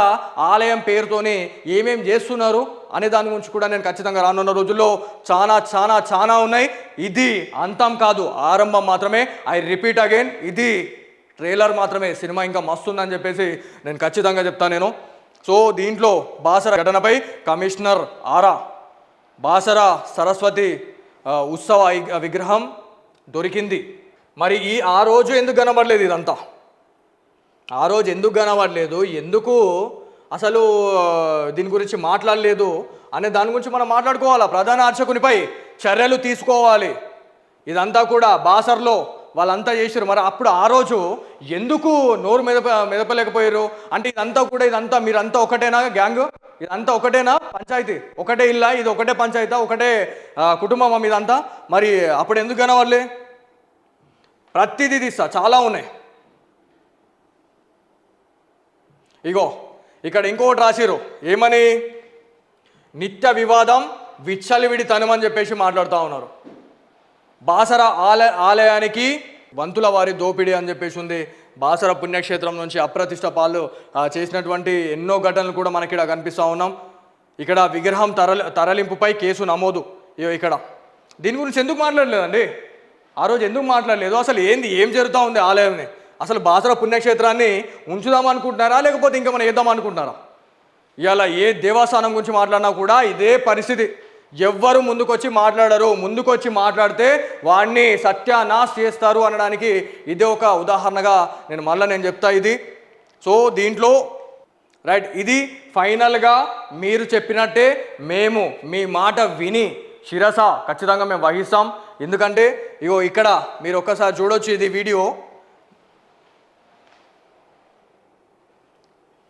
ఆలయం పేరుతోనే ఏమేం చేస్తున్నారు అనే దాని గురించి కూడా నేను ఖచ్చితంగా రానున్న రోజుల్లో చాలా ఉన్నాయి. ఇది అంతం కాదు, ఆరంభం మాత్రమే. ఐ రిపీట్ అగైన్, ఇది ట్రైలర్ మాత్రమే. సినిమా ఇంకా మస్తు ఉందని చెప్పేసి నేను ఖచ్చితంగా చెప్తాను నేను. సో దీంట్లో బాసర ఘటనపై కమిషనర్ ఆరా. బాసర సరస్వతి ఉత్సవ విగ్రహం దొరికింది. మరి ఆ రోజు ఎందుకు కనబడలేదు? ఇదంతా ఆ రోజు ఎందుకు కనబడలేదు, ఎందుకు అసలు దీని గురించి మాట్లాడలేదు అనే దాని గురించి మనం మాట్లాడుకోవాలా. ప్రధాన అర్చకునిపై చర్యలు తీసుకోవాలి. ఇదంతా కూడా బాసర్లో వాళ్ళంతా చేశారు. మరి అప్పుడు ఆ రోజు ఎందుకు నోరు మెదపలేకపోయారు? అంటే ఇదంతా మీరంతా ఒకటేనా గ్యాంగ్? ఇదంతా ఒకటేనా పంచాయతీ? ఒకటే ఇల్లా? ఇది ఒకటే పంచాయతా? ఒకటే కుటుంబమా మీదంతా? మరి అప్పుడు ఎందుకు కనవాళ్ళే? ప్రతిదీ తీస్తా, చాలా ఉన్నాయి. ఇక్కడ ఇంకొకటి రాసిరు. ఏమని? నిత్య వివాదం విచ్చలివిడితనం అని చెప్పేసి మాట్లాడుతూ ఉన్నారు. బాసర ఆలయానికి వంతుల వారి దోపిడీ అని చెప్పేసి ఉంది. బాసర పుణ్యక్షేత్రం నుంచి అప్రతిష్ట పాలు చేసినటువంటి ఎన్నో ఘటనలు కూడా మనకి ఇక్కడ కనిపిస్తూ ఉన్నాం. ఇక్కడ విగ్రహం తరలింపుపై కేసు నమోదు. ఇక్కడ దీని గురించి ఎందుకు మాట్లాడలేదండి? ఆ రోజు ఎందుకు మాట్లాడలేదు? అసలు ఏం జరుగుతూ ఉంది ఆలయంని? అసలు బాసర పుణ్యక్షేత్రాన్ని ఉంచుదాం అనుకుంటున్నారా, లేకపోతే ఇంకా మనం వేద్దాం అనుకుంటున్నారా? ఇవాళ ఏ దేవస్థానం గురించి మాట్లాడినా కూడా ఇదే పరిస్థితి. ఎవ్వరు ముందుకొచ్చి మాట్లాడరు. ముందుకొచ్చి మాట్లాడితే వాడిని సత్యానాశ చేస్తారు అనడానికి ఇదే ఒక ఉదాహరణగా నేను చెప్తా ఇది. సో దీంట్లో రైట్, ఇది ఫైనల్గా మీరు చెప్పినట్టే మేము మీ మాట విని శిరస ఖచ్చితంగా మేము వహిస్తాం. ఎందుకంటే ఇక్కడ మీరు ఒక్కసారి చూడొచ్చు, ఇది వీడియో.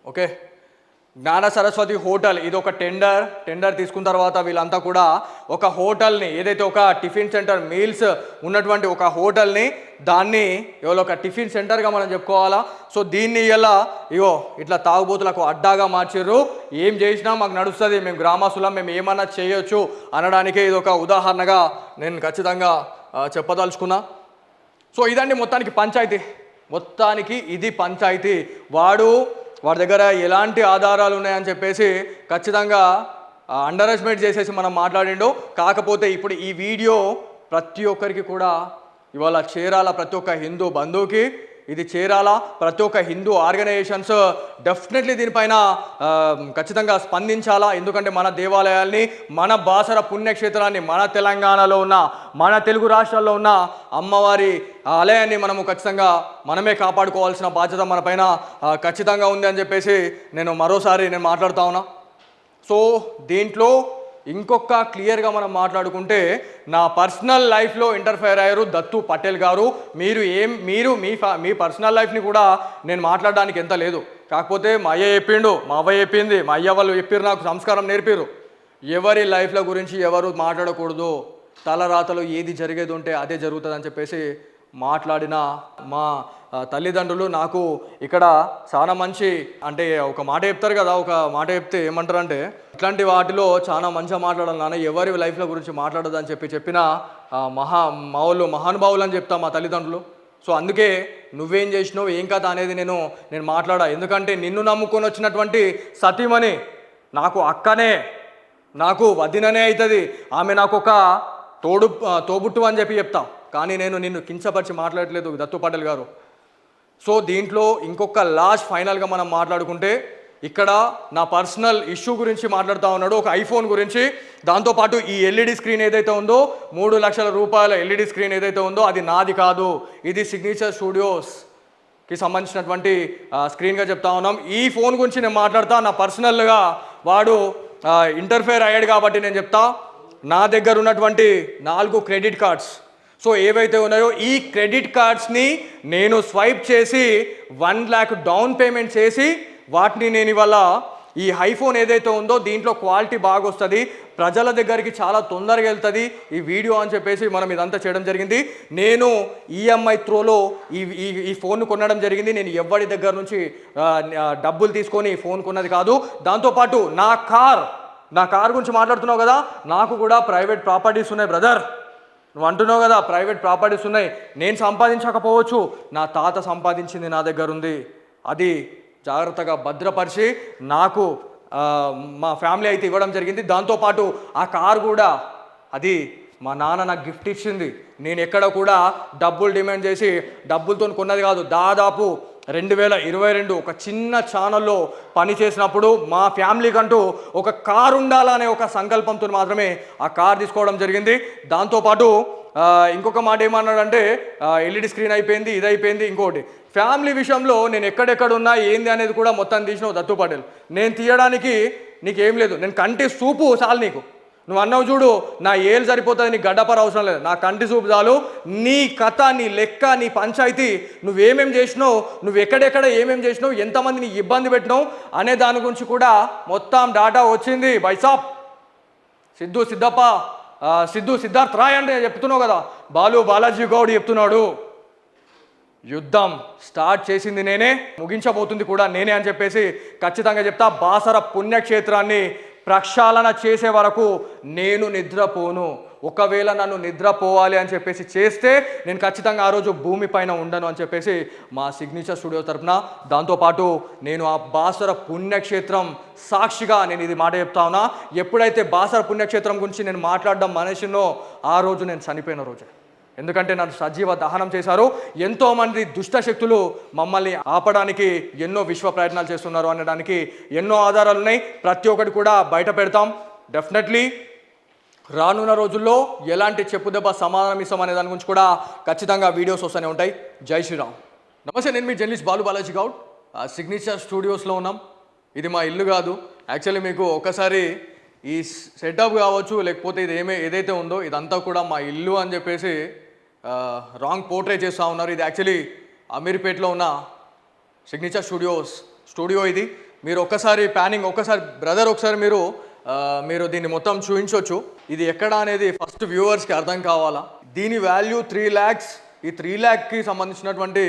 ఓకే, జ్ఞాన సరస్వతి హోటల్, ఇది ఒక టెండర్ తీసుకున్న తర్వాత వీళ్ళంతా కూడా ఒక హోటల్ని, ఏదైతే ఒక టిఫిన్ సెంటర్ మీల్స్ ఉన్నటువంటి ఒక హోటల్ని, దాన్ని ఒక టిఫిన్ సెంటర్గా మనం చెప్పుకోవాలా. సో దీన్ని ఇట్లా తాగుబోతులకు అడ్డాగా మార్చారు. ఏం చేసినా మాకు నడుస్తుంది, మేము గ్రామస్తులం, మేము ఏమన్నా చేయొచ్చు అనడానికి ఇది ఒక ఉదాహరణగా నేను ఖచ్చితంగా చెప్పదలుచుకున్నా. సో ఇదండి మొత్తానికి ఇది పంచాయతీ. వాడి దగ్గర ఎలాంటి ఆధారాలు ఉన్నాయని చెప్పేసి ఖచ్చితంగా అండర్ ఎస్టిమేట్ చేసేసి మనం మాట్లాడిండు. కాకపోతే ఇప్పుడు ఈ వీడియో ప్రతి ఒక్కరికి కూడా ఇవాళ చేరాలా, ప్రతి ఒక్క హిందూ బంధువుకి ఇది చేరాలా. ప్రతి ఒక్క హిందూ ఆర్గనైజేషన్స్ డెఫినెట్లీ దీనిపైన ఖచ్చితంగా స్పందించాలా. ఎందుకంటే మన దేవాలయాల్ని, మన బాసర పుణ్యక్షేత్రాన్ని, మన తెలంగాణలో ఉన్న, మన తెలుగు రాష్ట్రాల్లో ఉన్న అమ్మవారి ఆలయాన్ని ఖచ్చితంగా మనమే కాపాడుకోవాల్సిన బాధ్యత మన పైన ఖచ్చితంగా ఉంది అని చెప్పేసి నేను మరోసారి మాట్లాడుతా ఉన్నా. సో దీంట్లో ఇంకొక క్లియర్గా మనం మాట్లాడుకుంటే, నా పర్సనల్ లైఫ్లో ఇంటర్ఫైర్ అయ్యారు దత్తు పటేల్ గారు. మీరు మీ పర్సనల్ లైఫ్ని కూడా నేను మాట్లాడడానికి ఎంత లేదు. కాకపోతే మా అయ్య చెప్పిండు, మా అవ్వ చెప్పింది, మా అయ్య వాళ్ళు చెప్పారు, నాకు సంస్కారం నేర్పారు. ఎవరి లైఫ్ల గురించి ఎవరు మాట్లాడకూడదు, తలరాతలో ఏది జరిగేది ఉంటే అదే జరుగుతుంది అని చెప్పేసి మాట్లాడిన మా తల్లిదండ్రులు నాకు ఇక్కడ చాలా మంచి, అంటే ఒక మాట చెప్తారు కదా, ఒక మాట చెప్తే ఏమంటారు అంటే, ఇట్లాంటి వాటిలో చాలా మంచిగా మాట్లాడాలి నాన్న, ఎవరి లైఫ్ల గురించి మాట్లాడదు అని చెప్పిన మహానుభావులు అని చెప్తా మా తల్లిదండ్రులు. సో అందుకే నువ్వేం చేసినావు, ఏం కథ అనేది నేను మాట్లాడా. ఎందుకంటే నిన్ను నమ్ముకొని వచ్చినటువంటి సతీమణి నాకు అక్కనే, నాకు వదిననే అవుతుంది, ఆమె నాకు ఒక తోబుట్టు అని చెప్తా. కానీ నేను నిన్ను కించపరిచి మాట్లాడట్లేదు దత్తు పటేల్ గారు. సో దీంట్లో ఇంకొక లాస్ట్ ఫైనల్గా మనం మాట్లాడుకుంటే, ఇక్కడ నా పర్సనల్ ఇష్యూ గురించి మాట్లాడుతూ ఉన్నాడు, ఒక ఐఫోన్ గురించి. దాంతోపాటు ఈ ఎల్ఈడి స్క్రీన్ ఏదైతే ఉందో, 3 లక్షల రూపాయల ఎల్ఈడి స్క్రీన్ ఏదైతే ఉందో అది నాది కాదు, ఇది సిగ్నేచర్ స్టూడియోస్కి సంబంధించినటువంటి స్క్రీన్గా చెప్తా ఉన్నాం. ఈ ఫోన్ గురించి నేను మాట్లాడతా. నా పర్సనల్గా వాడు ఇంటర్ఫేర్ అయ్యాడు కాబట్టి నేను చెప్తా. నా దగ్గర ఉన్నటువంటి 4 క్రెడిట్ కార్డ్స్, సో ఏవైతే ఉన్నాయో ఈ క్రెడిట్ కార్డ్స్ని నేను స్వైప్ చేసి 1 lakh డౌన్ పేమెంట్ చేసి వాటిని నేను ఇవాళ ఈ ఐఫోన్ ఏదైతే ఉందో దీంట్లో క్వాలిటీ బాగా వస్తుంది, ప్రజల దగ్గరికి చాలా తొందరగా వెళ్తుంది ఈ వీడియో అని చెప్పేసి మనం ఇదంతా చేయడం జరిగింది. నేను ఈఎంఐ త్రోలో ఈ ఫోన్ కొనడం జరిగింది. నేను ఎవరి దగ్గర నుంచి డబ్బులు తీసుకొని ఫోన్ కొన్నది కాదు. దాంతోపాటు నా కార్ గురించి మాట్లాడుతున్నావు కదా, నాకు కూడా ప్రైవేట్ ప్రాపర్టీస్ ఉన్నాయి బ్రదర్. నువ్వు అంటున్నావు కదా ప్రైవేట్ ప్రాపర్టీస్ ఉన్నాయి, నేను సంపాదించకపోవచ్చు, నా తాత సంపాదించింది నా దగ్గర ఉంది. అది జాగ్రత్తగా భద్రపరిచి నాకు మా ఫ్యామిలీ అయితే ఇవ్వడం జరిగింది. దాంతోపాటు ఆ కార్ కూడా అది మా నాన్న నాకు గిఫ్ట్ ఇచ్చింది. నేను ఎక్కడ కూడా డబ్బులు డిమాండ్ చేసి డబ్బులతో కొన్నది కాదు. దాదాపు 2022 ఒక చిన్న ఛానల్లో పని చేసినప్పుడు మా ఫ్యామిలీకి అంటూ ఒక కార్ ఉండాలనే ఒక సంకల్పంతో మాత్రమే ఆ కార్ తీసుకోవడం జరిగింది. దాంతోపాటు ఇంకొక మాట ఏమన్నాడంటే ఎల్ఈడి స్క్రీన్ అయిపోయింది, ఇది అయిపోయింది. ఇంకోటి ఫ్యామిలీ విషయంలో నేను ఎక్కడెక్కడ ఉన్నా ఏంది అనేది కూడా మొత్తం తీసినావు దత్తు పటేల్. నేను తీయడానికి నీకేం లేదు, నేను కంటి చూపు చాలు నీకు. నువ్వు అన్నావు చూడు, నా ఏళ్ళు సరిపోతుంది, నీ గడ్డపర అవసరం లేదు, నా కంటి చూపు చాలు. నీ కథ, నీ లెక్క, నీ పంచాయతీ, నువ్వేమేం చేసినావు, నువ్వు ఎక్కడెక్కడ ఏమేం చేసినావు, ఎంతమందిని ఇబ్బంది పెట్టినావు అనే దాని గురించి కూడా మొత్తం డాటా వచ్చింది. బైసాప్ సిద్ధార్థ్ రాయ్ అంటే చెప్తున్నావు కదా, బాలాజీ గౌడ్ చెప్తున్నాడు యుద్ధం స్టార్ట్ చేసింది నేనే, ముగించబోతుంది కూడా నేనే అని చెప్పేసి ఖచ్చితంగా చెప్తా. బాసర పుణ్యక్షేత్రాన్ని ప్రక్షాళన చేసే వరకు నేను నిద్రపోను. ఒకవేళ నన్ను నిద్రపోవాలి అని చెప్పేసి చేస్తే నేను ఖచ్చితంగా ఆ రోజు భూమిపైన ఉండను అని చెప్పేసి మా సిగ్నేచర్ స్టూడియో తరఫున, దాంతోపాటు నేను ఆ బాసర పుణ్యక్షేత్రం సాక్షిగా నేను ఇది మాట చెప్తా ఉన్నా. ఎప్పుడైతే బాసర పుణ్యక్షేత్రం గురించి నేను మాట్లాడడం మనిషినో ఆ రోజు నేను చనిపోయిన రోజే. ఎందుకంటే నన్ను సజీవ దహనం చేశారు. ఎంతోమంది దుష్ట శక్తులు మమ్మల్ని ఆపడానికి ఎన్నో విశ్వ ప్రయత్నాలు చేస్తున్నారు అనడానికి ఎన్నో ఆధారాలు ఉన్నాయి. ప్రతి ఒక్కటి కూడా బయట పెడతాం. డెఫినెట్లీ రానున్న రోజుల్లో ఎలాంటి చెప్పుదెబ్బ సమాధానం ఇస్తాం అనే దాని గురించి కూడా ఖచ్చితంగా వీడియోస్ వస్తూనే ఉంటాయి. జై శ్రీరామ్. నమస్తే, నేను మీ జర్నలిస్ట్ బాలాజీ గౌడ్. సిగ్నేచర్ స్టూడియోస్లో ఉన్నాం. ఇది మా ఇల్లు కాదు. యాక్చువల్లీ మీకు ఒకసారి ఈ సెటప్ కావచ్చు, లేకపోతే ఇది ఏదైతే ఉందో ఇదంతా కూడా మా ఇల్లు అని చెప్పేసి రాంగ్ పోర్ట్రే చేస్తూ ఉన్నారు. ఇది యాక్చువల్లీ అమీర్పేట్లో ఉన్న సిగ్నేచర్ స్టూడియో ఇది. మీరు ఒక్కసారి బ్రదర్ ఒకసారి మీరు దీన్ని మొత్తం చూపించవచ్చు. ఇది ఎక్కడ అనేది ఫస్ట్ వ్యూవర్స్కి అర్థం కావాలా. దీని వాల్యూ 3 lakhs. ఈ 3 lakhకి సంబంధించినటువంటి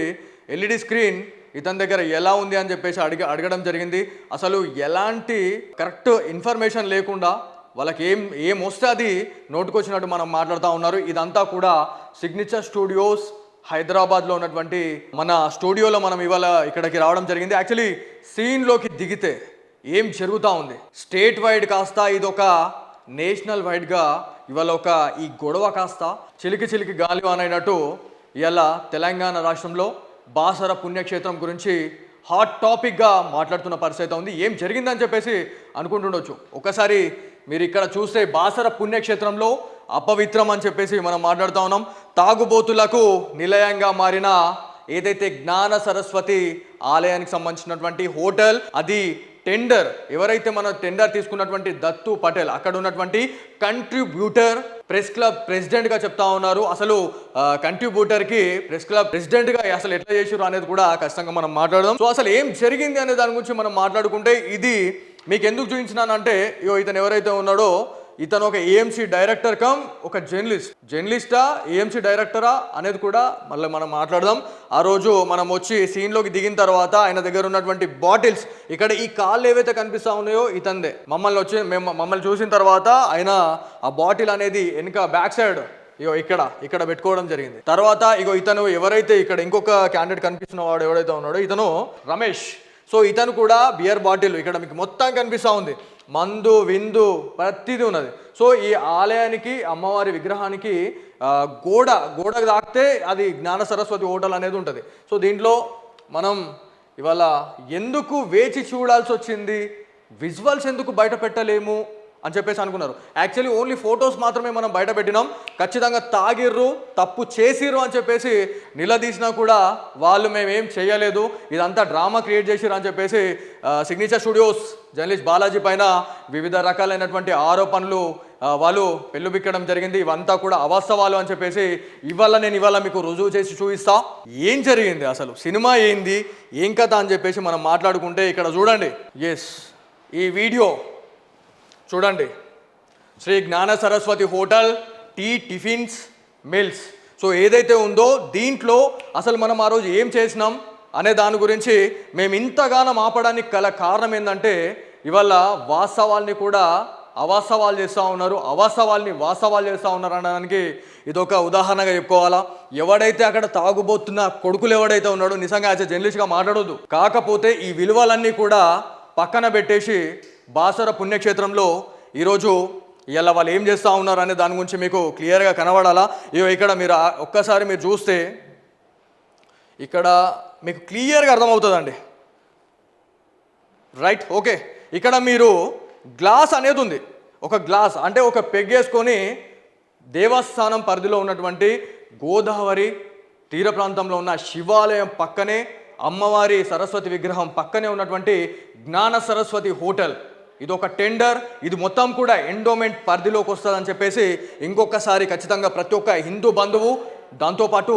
ఎల్ఈడి స్క్రీన్ ఇతని దగ్గర ఎలా ఉంది అని చెప్పేసి అడగడం జరిగింది. అసలు ఎలాంటి కరెక్ట్ ఇన్ఫర్మేషన్ లేకుండా వాళ్ళకి ఏం వస్తే అది నోటుకొచ్చినట్టు మనం మాట్లాడుతూ ఉన్నారు. ఇదంతా కూడా సిగ్నేచర్ స్టూడియోస్ హైదరాబాద్లో ఉన్నటువంటి మన స్టూడియోలో మనం ఇవాళ ఇక్కడికి రావడం జరిగింది. యాక్చువల్లీ సీన్లోకి దిగితే ఏం జరుగుతూ ఉంది, స్టేట్ వైడ్ కాస్త ఇదొక నేషనల్ వైడ్గా ఇవాళ ఈ గొడవ కాస్త చిలికి గాలి అనేటట్టు ఇవాళ తెలంగాణ రాష్ట్రంలో బాసర పుణ్యక్షేత్రం గురించి హాట్ టాపిక్గా మాట్లాడుతున్న పరిస్థితి ఉంది. ఏం జరిగిందని చెప్పేసి అనుకుంటుండొచ్చు. ఒకసారి మీరు ఇక్కడ చూస్తే బాసర పుణ్యక్షేత్రంలో అపవిత్రం అని చెప్పేసి మనం మాట్లాడుతూ ఉన్నాం. తాగుబోతులకు నిలయంగా మారిన ఏదైతే జ్ఞాన సరస్వతి ఆలయానికి సంబంధించినటువంటి హోటల్, అది టెండర్ ఎవరైతే మన టెండర్ తీసుకున్నటువంటి దత్తు పటేల్, అక్కడ ఉన్నటువంటి కంట్రిబ్యూటర్ ప్రెస్ క్లబ్ ప్రెసిడెంట్గా చెప్తా ఉన్నారు. అసలు కంట్రిబ్యూటర్కి ప్రెస్ క్లబ్ ప్రెసిడెంట్గా అసలు ఎట్లా చేసారు అనేది కూడా ఖచ్చితంగా మనం మాట్లాడదాం. సో అసలు ఏం జరిగింది అనే దాని గురించి మనం మాట్లాడుకుంటే, ఇది మీకు ఎందుకు చూపించినానంటే, ఇతను ఎవరైతే ఉన్నాడో ఇతను ఒక ఏఎంసీ డైరెక్టర్ కమ్ ఒక జర్నలిస్టా ఏఎంసీ డైరెక్టరా అనేది కూడా మళ్ళీ మనం మాట్లాడదాం. ఆ రోజు మనం వచ్చి సీన్లోకి దిగిన తర్వాత ఆయన దగ్గర ఉన్నటువంటి బాటిల్స్, ఇక్కడ ఈ కాళ్ళు ఏవైతే కనిపిస్తూ ఉన్నాయో ఇతందే. మమ్మల్ని చూసిన తర్వాత ఆయన ఆ బాటిల్ అనేది వెనుక బ్యాక్ సైడ్ ఇక్కడ పెట్టుకోవడం జరిగింది. తర్వాత ఇతను ఎవరైతే ఇక్కడ ఇంకొక క్యాండిడేట్ కనిపిస్తున్న వాడు ఎవరైతే ఉన్నాడో ఇతను రమేష్. సో ఇతను కూడా బియర్ బాటిల్ ఇక్కడ మీకు మొత్తం కనిపిస్తూ ఉంది, మందు విందు ప్రతిదీ ఉన్నది. సో ఈ ఆలయానికి అమ్మవారి విగ్రహానికి గోడ తాకితే అది జ్ఞాన సరస్వతి హోటల్ అనేది ఉంటుంది. సో దీంట్లో మనం ఇవాళ ఎందుకు వేచి చూడాల్సి వచ్చింది, విజువల్స్ ఎందుకు బయట పెట్టలేము అని చెప్పేసి అనుకున్నారు. యాక్చువల్లీ ఓన్లీ ఫొటోస్ మాత్రమే మనం బయట పెట్టినాం. ఖచ్చితంగా తాగిర్రు, తప్పు చేసిర్రు అని చెప్పేసి నిలదీసినా కూడా వాళ్ళు మేమేం చేయలేదు, ఇదంతా డ్రామా క్రియేట్ చేసిర్రు అని చెప్పేసి సిగ్నేచర్ స్టూడియోస్ జర్నలిస్ట్ బాలాజీ పైన వివిధ రకాలైనటువంటి ఆరోపణలు వాళ్ళు పెళ్ళుబిక్కడం జరిగింది. ఇవంతా కూడా అవాస్తవాలు అని చెప్పేసి ఇవాళ మీకు రుజువు చేసి చూపిస్తా. ఏం జరిగింది అసలు, సినిమా ఏంది, ఏం కథ అని చెప్పేసి మనం మాట్లాడుకుంటే ఇక్కడ చూడండి. ఎస్, ఈ వీడియో చూడండి. Shri Gnana Saraswathi hotel, tea, tiffins, meals. So ఏదైతే ఉందో దీంట్లో అసలు మనం ఆ రోజు ఏం చేసినాం అనే దాని గురించి మేము ఇంతగానం ఆపడానికి గల కారణం ఏంటంటే ఇవాళ వాస్తవాల్ని కూడా అవాస్తవాలు చేస్తూ ఉన్నారు, అవాస్తవాల్ని వాస్తవాలు చేస్తూ ఉన్నారు అనడానికి ఇదొక ఉదాహరణగా చెప్పుకోవాలా. ఎవడైతే అక్కడ తాగుబోతున్న కొడుకులు ఎవడైతే ఉన్నాడో నిజంగా యాజ్ ఎ జర్నలిస్ట్గా మాట్లాడొద్దు. కాకపోతే ఈ విలువలన్నీ కూడా పక్కన పెట్టేసి బాసర పుణ్యక్షేత్రంలో ఈరోజు ఇలా వాళ్ళు ఏం చేస్తూ ఉన్నారు అనే దాని గురించి మీకు క్లియర్గా కనబడాలా. ఇక్కడ మీరు ఒక్కసారి మీరు చూస్తే ఇక్కడ మీకు క్లియర్గా అర్థమవుతుందండి. Right, okay. ఇక్కడ మీరు గ్లాస్ అనేది ఉంది, ఒక గ్లాస్ అంటే ఒక పెగ్గేసుకొని దేవస్థానం పరిధిలో ఉన్నటువంటి గోదావరి తీర ప్రాంతంలో ఉన్న శివాలయం పక్కనే అమ్మవారి సరస్వతి విగ్రహం పక్కనే ఉన్నటువంటి జ్ఞాన సరస్వతి హోటల్, ఇది ఒక టెండర్, ఇది మొత్తం కూడా ఎండోమెంట్ పరిధిలోకి వస్తుందని చెప్పేసి ఇంకొకసారి ఖచ్చితంగా ప్రతి ఒక్క హిందూ బంధువు, దాంతోపాటు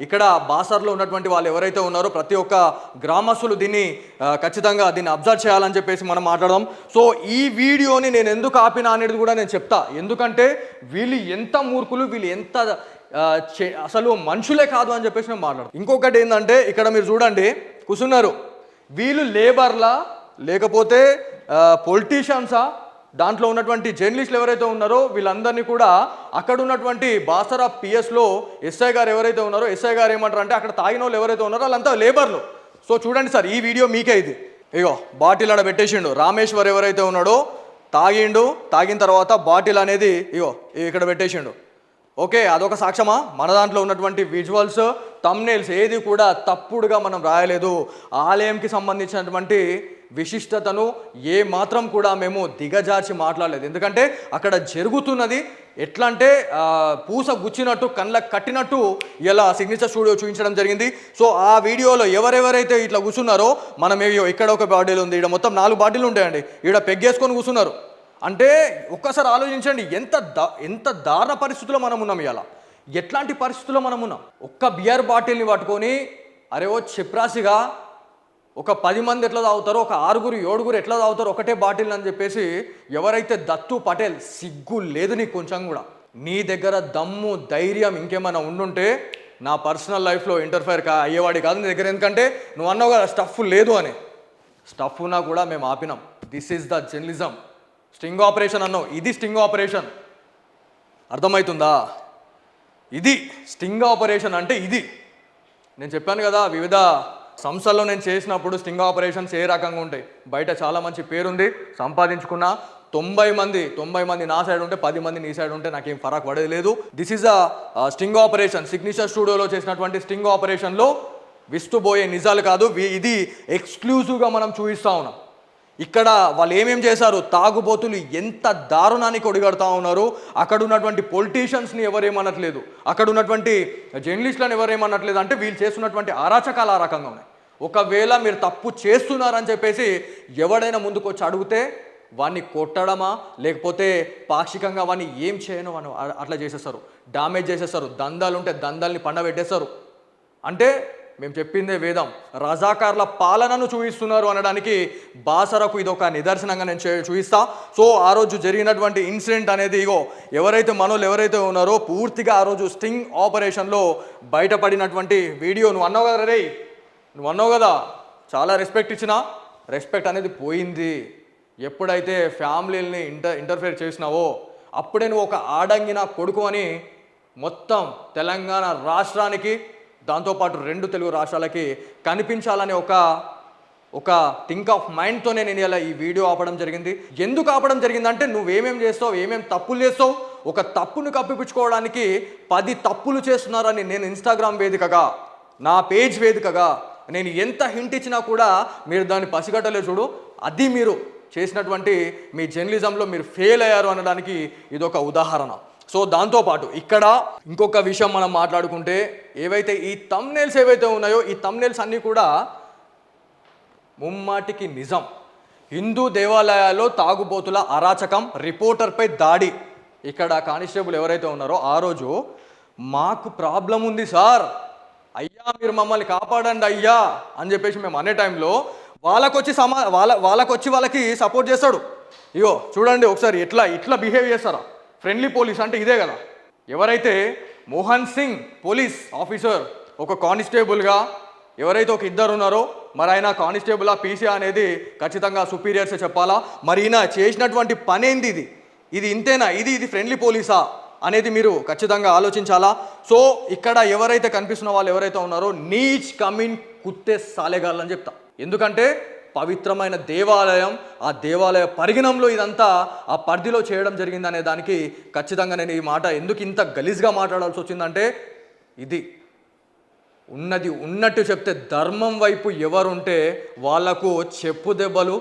ఇక్కడ బాసర్లో ఉన్నటువంటి వాళ్ళు ఎవరైతే ఉన్నారో ప్రతి ఒక్క గ్రామస్తులు ఖచ్చితంగా దీన్ని అబ్జర్వ్ చేయాలని చెప్పేసి మనం మాట్లాడదాం. సో ఈ వీడియోని నేను ఎందుకు ఆపినా అనేది కూడా నేను చెప్తా. ఎందుకంటే వీళ్ళు ఎంత మూర్ఖులు, వీళ్ళు ఎంత అసలు మనుషులే కాదు అని చెప్పేసి నేను మాట్లాడతాను. ఇంకొకటి ఏంటంటే ఇక్కడ మీరు చూడండి కూర్చున్నారు, వీళ్ళు లేబర్లా లేకపోతే పొలిటీషియన్సా, దాంట్లో ఉన్నటువంటి జర్నలిస్టులు ఎవరైతే ఉన్నారో వీళ్ళందరినీ కూడా అక్కడ ఉన్నటువంటి బాసరా పిఎస్లో ఎస్ఐ గారు ఎవరైతే ఉన్నారో ఎస్ఐ గారు ఏమంటారు అంటే అక్కడ తాగిన వాళ్ళు ఎవరైతే ఉన్నారో వాళ్ళంతా లేబర్లు. సో చూడండి సార్, ఈ వీడియో మీకే ఇది. ఇగో బాటిల్ ఆడ పెట్టేసిండు, రామేశ్వర్ ఎవరైతే ఉన్నాడో తాగిన తర్వాత బాటిల్ అనేది ఇగో ఇక్కడ పెట్టేసిండు. ఓకే, అదొక సాక్ష్యమా? మన దాంట్లో ఉన్నటువంటి విజువల్స్, థంబ్నెయిల్స్ ఏది కూడా తప్పుడుగా మనం రాయలేదు. ఆలయంకి సంబంధించినటువంటి విశిష్టతను ఏ మాత్రం కూడా మేము దిగజార్చి మాట్లాడలేదు. ఎందుకంటే అక్కడ జరుగుతున్నది ఎట్లా అంటే పూస గుచ్చినట్టు, కళ్ళకు కట్టినట్టు ఇలా సిగ్నేచర్ స్టూడియో చూపించడం జరిగింది. సో ఆ వీడియోలో ఎవరెవరైతే ఇట్లా కూర్చున్నారో మనం ఇక్కడ ఒక బాటిల్ ఉంది, ఇక్కడ మొత్తం 4 బాటిల్ ఉంటాయండి, ఇక్కడ పెగ్గేసుకొని కూర్చున్నారు. అంటే ఒక్కసారి ఆలోచించండి, ఎంత దారుణ పరిస్థితుల్లో మనం ఉన్నాం. ఇలా ఎట్లాంటి పరిస్థితుల్లో మనం ఉన్నాం. ఒక్క బియర్ బాటిల్ని పట్టుకొని అరే ఓ చెప్రాసిగా ఒక 10 మంది ఎట్లా తాగుతారో, ఒక 6-7 ఎట్లా తాగుతారో ఒకటే బాటిల్ అని చెప్పేసి ఎవరైతే దత్తు పటేల్, సిగ్గు లేదు నీకు కొంచెం కూడా, నీ దగ్గర దమ్ము ధైర్యం ఇంకేమైనా ఉండుంటే నా పర్సనల్ లైఫ్లో ఇంటర్ఫైర్ అయ్యేవాడి కాదు నీ దగ్గర. ఎందుకంటే నువ్వు అన్నావు కదా స్టఫ్ లేదు అని, స్టఫ్ ఉన్నా కూడా మేము ఆపినాం. This is the journalism. Sting operation అన్నావు, ఇది స్టింగ్ ఆపరేషన్, అర్థమవుతుందా? ఇది స్టింగ్ ఆపరేషన్ అంటే ఇది. నేను చెప్పాను కదా వివిధ సంస్థల్లో నేను చేసినప్పుడు స్టింగ్ ఆపరేషన్స్ ఏ రకంగా ఉంటాయి. బయట చాలా మంచి పేరుంది, సంపాదించుకున్న 90 మంది నా సైడ్ ఉంటే 10 మంది నీ సైడ్ ఉంటే నాకేం ఫరక్ పడేది లేదు. This is a sting operation. Signature స్టూడియోలో చేసినటువంటి స్టింగ్ ఆపరేషన్లో విస్తుబోయే నిజాలు కాదు, ఇది ఎక్స్క్లూజివ్గా మనం చూపిస్తూ ఉన్నాం. ఇక్కడ వాళ్ళు ఏమేం చేశారు, తాగుబోతులు ఎంత దారుణానికి ఒడిగడుతూ ఉన్నారు. అక్కడ ఉన్నటువంటి పొలిటీషియన్స్ని ఎవరేమనట్లేదు, అక్కడ ఉన్నటువంటి జర్నలిస్టులను ఎవరేమనట్లేదు. అంటే వీళ్ళు చేస్తున్నటువంటి అరాచకాలు ఆ రకంగా ఉన్నాయి. ఒకవేళ మీరు తప్పు చేస్తున్నారని చెప్పేసి ఎవడైనా ముందుకు వచ్చి అడిగితే వాడిని కొట్టడమా లేకపోతే పాక్షికంగా వాడిని ఏం చేయను అని అట్లా చేసేస్తారు, డామేజ్ చేసేస్తారు. దందాలు ఉంటే దందాల్ని పండబెట్టేస్తారు. అంటే మేము చెప్పిందే వేదం, రజాకార్ల పాలనను చూపిస్తున్నారు అనడానికి బాసరకు ఇదొక నిదర్శనంగా నేను చూపిస్తా. సో ఆ రోజు జరిగినటువంటి ఇన్సిడెంట్ అనేది ఎవరైతే మనోళ్ళు ఎవరైతే ఉన్నారో పూర్తిగా ఆ రోజు స్టింగ్ ఆపరేషన్లో బయటపడినటువంటి వీడియో. నువ్వు అన్నావు కదా చాలా రెస్పెక్ట్ ఇచ్చినా, రెస్పెక్ట్ అనేది పోయింది. ఎప్పుడైతే ఫ్యామిలీని ఇంటర్ఫేర్ చేసినావో అప్పుడే నువ్వు ఒక ఆడంగిన కొడుకు అని మొత్తం తెలంగాణ రాష్ట్రానికి, దాంతోపాటు 2 తెలుగు రాష్ట్రాలకి కనిపించాలనే ఒక థింక్ ఆఫ్ మైండ్తోనే నేను ఇలా ఈ వీడియో ఆపడం జరిగింది. ఎందుకు ఆపడం జరిగిందంటే నువ్వేమేం చేస్తావు, ఏమేం తప్పులు చేస్తావు, ఒక తప్పును కప్పిపుచ్చుకోవడానికి 10 తప్పులు చేస్తున్నారని నేను ఇన్స్టాగ్రామ్ వేదికగా, నా పేజ్ వేదికగా నేను ఎంత హింట్ ఇచ్చినా కూడా మీరు దాన్ని పసిగట్టలే చూడు. అది మీరు చేసినటువంటి మీ జర్నలిజంలో మీరు ఫెయిల్ అయ్యారు అనడానికి ఇదొక ఉదాహరణ. సో దాంతోపాటు ఇక్కడ ఇంకొక విషయం మనం మాట్లాడుకుంటే, ఏవైతే ఈ థంబ్నెయిల్స్ ఏవైతే ఉన్నాయో, ఈ థంబ్నెయిల్స్ అన్నీ కూడా ముమ్మాటికి నిజం. హిందూ దేవాలయాల్లో తాగుబోతుల అరాచకం, రిపోర్టర్పై దాడి. ఇక్కడ కానిస్టేబుల్ ఎవరైతే ఉన్నారో ఆ రోజు మాకు ప్రాబ్లం ఉంది సార్, అయ్యా మీరు మమ్మల్ని కాపాడండి అయ్యా అని చెప్పేసి మేము అనే టైంలో వాళ్ళకి సపోర్ట్ చేస్తాడు. ఇగో చూడండి ఒకసారి ఇట్లా బిహేవ్ చేస్తారా. ఫ్రెండ్లీ పోలీస్ అంటే ఇదే కదా. ఎవరైతే మోహన్ సింగ్ పోలీస్ ఆఫీసర్ ఒక కానిస్టేబుల్గా ఎవరైతే ఒక ఇద్దరు ఉన్నారో, మరి ఆయన కానిస్టేబుల్ పీసీ అనేది ఖచ్చితంగా సుపీరియర్సే చెప్పాలా. మరి ఈయన చేసినటువంటి పని ఏంది, ఇది ఇంతేనా, ఇది ఫ్రెండ్లీ పోలీసా అనేది మీరు ఖచ్చితంగా ఆలోచించాలా. సో ఇక్కడ ఎవరైతే కనిపిస్తున్న వాళ్ళు ఎవరైతే ఉన్నారో నీచ్ కమిన్ కుత్తే సాలేగాళ్ళు అని చెప్తా. ఎందుకంటే పవిత్రమైన దేవాలయం, ఆ దేవాలయ పరిగణంలో ఇదంతా ఆ పరిధిలో చేయడం జరిగింది అనే దానికి ఖచ్చితంగా నేను ఈ మాట ఎందుకు ఇంత గలీజ్గా మాట్లాడాల్సి వచ్చిందంటే, ఇది ఉన్నది ఉన్నట్టు చెప్తే ధర్మం వైపు ఎవరుంటే వాళ్లకు చెప్పు దెబ్బలు,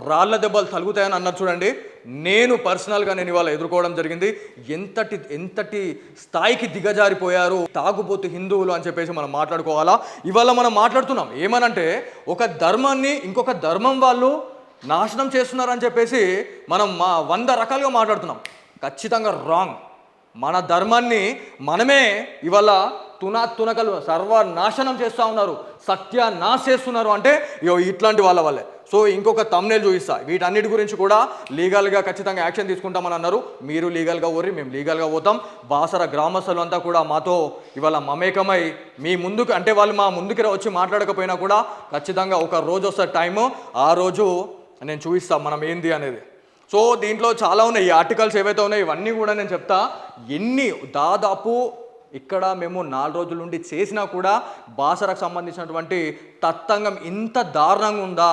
రాళ్ళ దెబ్బలు తగులుతాయని అన్నారు చూడండి. నేను పర్సనల్గా నేను ఇవాళ ఎదుర్కోవడం జరిగింది. ఎంతటి స్థాయికి దిగజారిపోయారు తాగుబోతు హిందువులు అని చెప్పేసి మనం మాట్లాడుకోవాలా. ఇవాళ మనం మాట్లాడుతున్నాం ఏమనంటే, ఒక ధర్మాన్ని ఇంకొక ధర్మం వాళ్ళు నాశనం చేస్తున్నారని చెప్పేసి మనం 100 రకాలుగా మాట్లాడుతున్నాం. ఖచ్చితంగా రాంగ్. మన ధర్మాన్ని మనమే ఇవాళ తునకలు సర్వనాశనం చేస్తూ ఉన్నారు, సత్యానాశ చేస్తున్నారు అంటే ఇట్లాంటి వాళ్ళ వల్లే. సో ఇంకొక థంబ్నెయిల్ చూపిస్తా. వీటన్నిటి గురించి కూడా లీగల్గా ఖచ్చితంగా యాక్షన్ తీసుకుంటామని అన్నారు. మీరు లీగల్గా ఓర్రి, మేము లీగల్గా పోతాం. బాసర గ్రామస్తులు అంతా కూడా మాతో ఇవాళ మమేకమై మీ ముందుకు, అంటే వాళ్ళు మా ముందుకు వచ్చి మాట్లాడకపోయినా కూడా ఖచ్చితంగా ఒక రోజు వస్తుంది టైము, ఆ రోజు నేను చూపిస్తాం మనం ఏంది అనేది. సో దీంట్లో చాలా ఉన్నాయి, ఈ ఆర్టికల్స్ ఏవైతే ఉన్నాయో ఇవన్నీ కూడా నేను చెప్తా. దాదాపు ఇక్కడ మేము 4 రోజుల నుండి చేసినా కూడా బాసరకు సంబంధించినటువంటి తత్తంగం ఇంత దారుణంగా ఉందా,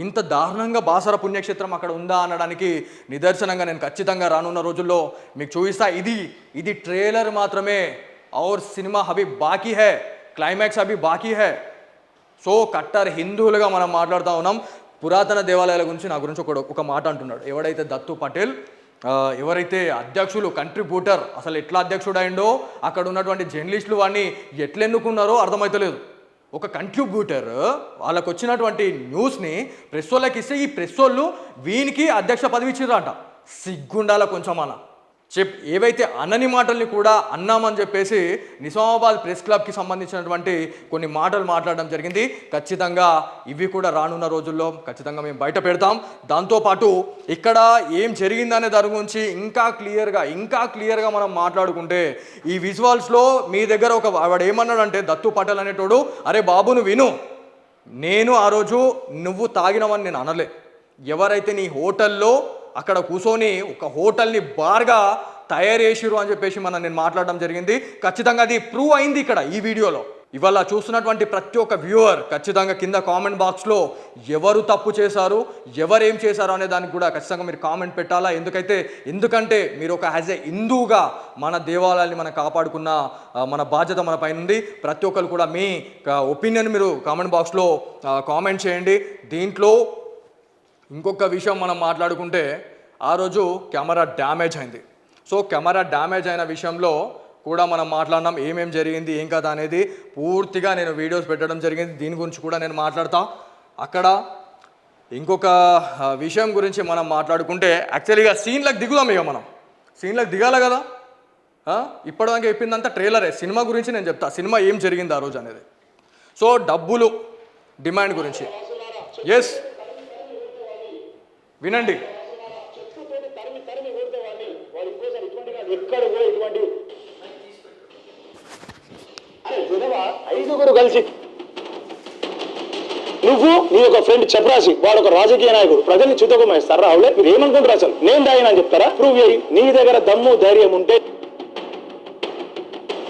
ఇంత దారుణంగా బాసర పుణ్యక్షేత్రం అక్కడ ఉందా అనడానికి నిదర్శనంగా నేను ఖచ్చితంగా రానున్న రోజుల్లో మీకు చూపిస్తా. ఇది ట్రైలర్ మాత్రమే. ఔర్ సినిమా అభి బాకీ హై, క్లైమాక్స్ అభి బాకీ హై. సో కట్టర్ హిందువులుగా మనం మాట్లాడుతూ ఉన్నాం. పురాతన దేవాలయాల గురించి నా గురించి ఒక మాట అంటున్నాడు ఎవడైతే దత్తు పటేల్, ఎవరైతే అధ్యక్షులు కంట్రిబ్యూటర్, అసలు ఎట్లా అధ్యక్షుడు అయిండో, అక్కడ ఉన్నటువంటి జర్నలిస్టులు వాడిని ఎట్లా ఎన్నుకున్నారో అర్థమవుతలేదు. ఒక కంట్రిబ్యూటర్ వాళ్ళకు వచ్చినటువంటి న్యూస్ని ప్రెస్ వాళ్ళకి ఇస్తే, ఈ ప్రెస్ వాళ్ళు వీనికి అధ్యక్ష పదవి ఇచ్చిర్రంట. సిగ్గుండాల కొంచెం అన్న ఏవైతే అనని మాటల్ని కూడా అన్నామని చెప్పేసి నిజామాబాద్ ప్రెస్ క్లబ్కి సంబంధించినటువంటి కొన్ని మాటలు మాట్లాడడం జరిగింది. ఖచ్చితంగా ఇవి కూడా రానున్న రోజుల్లో ఖచ్చితంగా మేము బయట పెడతాం. దాంతోపాటు ఇక్కడ ఏం జరిగిందనే దాని గురించి ఇంకా క్లియర్గా మనం మాట్లాడుకుంటే, ఈ విజువల్స్లో మీ దగ్గర వాడు ఏమన్నాడంటే, దత్తు పటేల్ అనేటోడు, అరే బాబు నువ్వు విను, నేను ఆ రోజు నువ్వు తాగినవని నేను అనలే. ఎవరైతే నీ హోటల్లో అక్కడ కూర్చొని ఒక హోటల్ని బార్గా తయారు చేసిరు అని చెప్పేసి నేను మాట్లాడడం జరిగింది. ఖచ్చితంగా అది ప్రూవ్ అయింది ఇక్కడ ఈ వీడియోలో. ఇవాళ చూస్తున్నటువంటి ప్రతి ఒక్క వ్యూవర్ ఖచ్చితంగా కింద కామెంట్ బాక్స్లో ఎవరు తప్పు చేశారు, ఎవరేం చేశారు అనే దానికి కూడా ఖచ్చితంగా మీరు కామెంట్ పెట్టాలా. ఎందుకంటే మీరు ఒక యాజ్ ఏ హిందూగా మన దేవాలయాన్ని మనం కాపాడుకున్న మన బాధ్యత మన పైన ఉంది. ప్రతి ఒక్కరు కూడా మీ ఒపీనియన్ మీరు కామెంట్ బాక్స్లో కామెంట్ చేయండి. దీంట్లో ఇంకొక విషయం మనం మాట్లాడుకుంటే, ఆ రోజు కెమెరా డ్యామేజ్ అయింది. సో కెమెరా డ్యామేజ్ అయిన విషయంలో కూడా మనం మాట్లాడినాం, ఏమేం జరిగింది ఏం కదా అనేది పూర్తిగా నేను వీడియోస్ పెట్టడం జరిగింది. దీని గురించి కూడా నేను మాట్లాడతా. అక్కడ ఇంకొక విషయం గురించి మనం మాట్లాడుకుంటే, యాక్చువల్గా సీన్లకు దిగుదాం. మనం సీన్లకు దిగాలి కదా. ఇప్పటిదాకా చెప్పిందంతా ట్రైలరే. సినిమా గురించి నేను చెప్తా, సినిమా ఏం జరిగింది ఆ రోజు అనేది. సో డబ్బులు డిమాండ్ గురించి ఎస్ వినండి. ఐదుగురు కలిసి, నువ్వు నీ ఒక ఫ్రెండ్ చెప్పరాసి, వాడు ఒక రాజకీయ నాయకుడు, ప్రజల్ని చిత్తకుమాయిస్తారా? అవులే, మీరు ఏమనుకుంటారు? అసలు నేను దాయినా అని చెప్తారా? ప్రూవ్ చేయి. నీ దగ్గర దమ్ము ధైర్యం ఉంటే.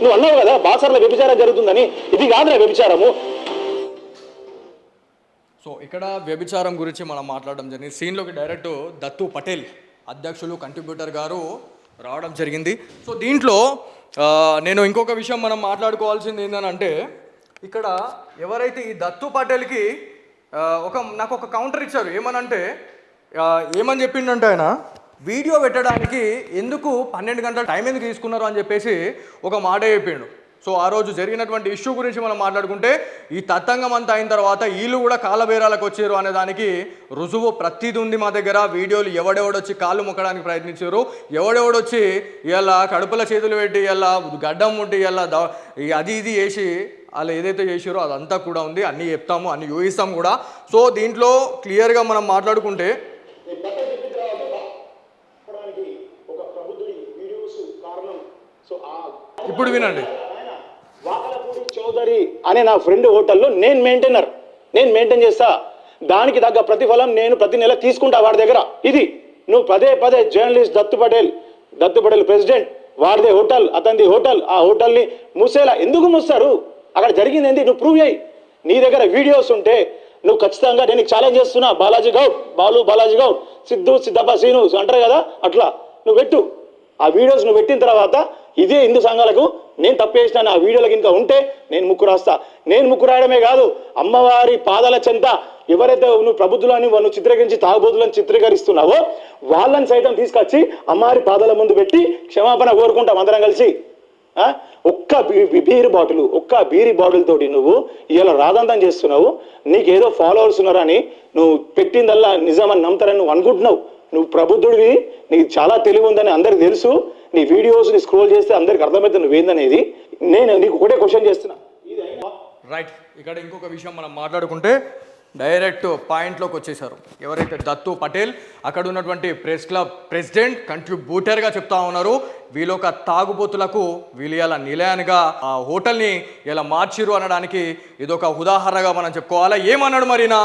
నువ్వు అన్నావు కదా బాసర్లో వ్యభిచారం జరుగుతుందని, ఇది కాదురా వ్యభిచారము. సో ఇక్కడ వ్యభిచారం గురించి మనం మాట్లాడడం జరిగింది. సీన్లోకి డైరెక్ట్ దత్తు పటేల్ అధ్యక్షులు కంట్రిబ్యూటర్ గారు రావడం జరిగింది. సో దీంట్లో నేను ఇంకొక విషయం మనం మాట్లాడుకోవాల్సింది ఏంటంటే, ఇక్కడ ఎవరైతే ఈ దత్తు పటేల్కి నాకు ఒక కౌంటర్ ఇచ్చారు. ఏమనంటే ఏమని చెప్పిండంటే ఆయన వీడియో పెట్టడానికి ఎందుకు 12 గంటల టైం ఎందుకు తీసుకున్నారు అని చెప్పేసి ఒక మాట చెప్పిండు. సో ఆ రోజు జరిగినటువంటి ఇష్యూ గురించి మనం మాట్లాడుకుంటే ఈ తతంగం అంతా అయిన తర్వాత వీళ్ళు కూడా కాళ్ళబేరాలకు వచ్చారు అనే దానికి రుజువు ప్రతిదీ ఉంది మా దగ్గర. వీడియోలు ఎవడెవడొచ్చి కాళ్ళు మొక్కడానికి ప్రయత్నించారు, ఎవడెవడొచ్చి ఇలా కడుపుల చేతులు పెట్టి ఇలా గడ్డం ముట్టి ఇలా అది ఇది వేసి వాళ్ళు ఏదైతే చేసారో అదంతా కూడా ఉంది. అన్నీ చెప్తాము, అన్నీ యూహిస్తాం కూడా. సో దీంట్లో క్లియర్గా మనం మాట్లాడుకుంటే ఇప్పుడు వినండి. వాకలపూడి చౌదరి అనే నా ఫ్రెండ్ హోటల్లో నేను మెయింటైన్ చేస్తా. దానికి తగ్గ ప్రతిఫలం నేను ప్రతి నెల తీసుకుంటా వాడి దగ్గర. ఇది నువ్వు పదే పదే జర్నలిస్ట్ దత్తు పటేల్ ప్రెసిడెంట్, వాడిదే హోటల్, అతనిది హోటల్, ఆ హోటల్ని మూసేలా ఎందుకు మూస్తారు? అక్కడ జరిగింది ఏంటి నువ్వు ప్రూవ్ చేయి. నీ దగ్గర వీడియోస్ ఉంటే నువ్వు ఖచ్చితంగా నేను ఛాలెంజ్ చేస్తున్నా. బాలాజీ గౌడ్, సిద్ధప్ప సీను అంటారు కదా, అట్లా నువ్వు పెట్టు. ఆ వీడియోస్ నువ్వు పెట్టిన తర్వాత ఇదే హిందూ సంఘాలకు నేను తప్పేసినాను. ఆ వీడియోలకు ఇంకా ఉంటే నేను ముక్కు రాస్తా. నేను ముక్కు రాయడమే కాదు, అమ్మవారి పాదాల చెంత ఎవరైతే నువ్వు ప్రబుద్ధులని నువ్వు చిత్రీకరించి తాగుబోతులను చిత్రీకరిస్తున్నావో వాళ్ళని సైతం తీసుకొచ్చి అమ్మవారి పాదాల ముందు పెట్టి క్షమాపణ కోరుకుంటాం అందరం కలిసి. ఒక్క బీరి బాటిల్ తోటి నువ్వు ఇలా రాదంతం చేస్తున్నావు. నీకేదో ఫాలోవర్స్ ఉన్నారని నువ్వు పెట్టిందల్లా నిజమని నమ్ముతారని నువ్వు అనుకుంటున్నావు. నువ్వు ప్రబుద్ధుడివి, నీకు చాలా తెలివి ఉందని అందరికి తెలుసు. నీ వీడియోస్ని స్క్రోల్ చేస్తే అందరికి అర్థమవుతుంది నువ్వేందనేది. నేను నీకు ఒకటే క్వశ్చన్ చేస్తున్నా. రైట్, ఇక్కడ ఇంకొక విషయం మనం మాట్లాడుకుంటే డైరెక్ట్ పాయింట్లోకి వచ్చేసారు. ఎవరైతే దత్తు పటేల్ అక్కడ ఉన్నటువంటి ప్రెస్ క్లబ్ ప్రెసిడెంట్ కంట్రిబ్యూటర్గా చెప్తా ఉన్నారు. వీళ్ళొక తాగుబోతులకు వీళ్ళు ఇలా నిలయానిగా ఆ హోటల్ని ఇలా మార్చిరు అనడానికి ఇదొక ఉదాహరణగా మనం చెప్పుకోవాలా. ఏమన్నాడు మరినా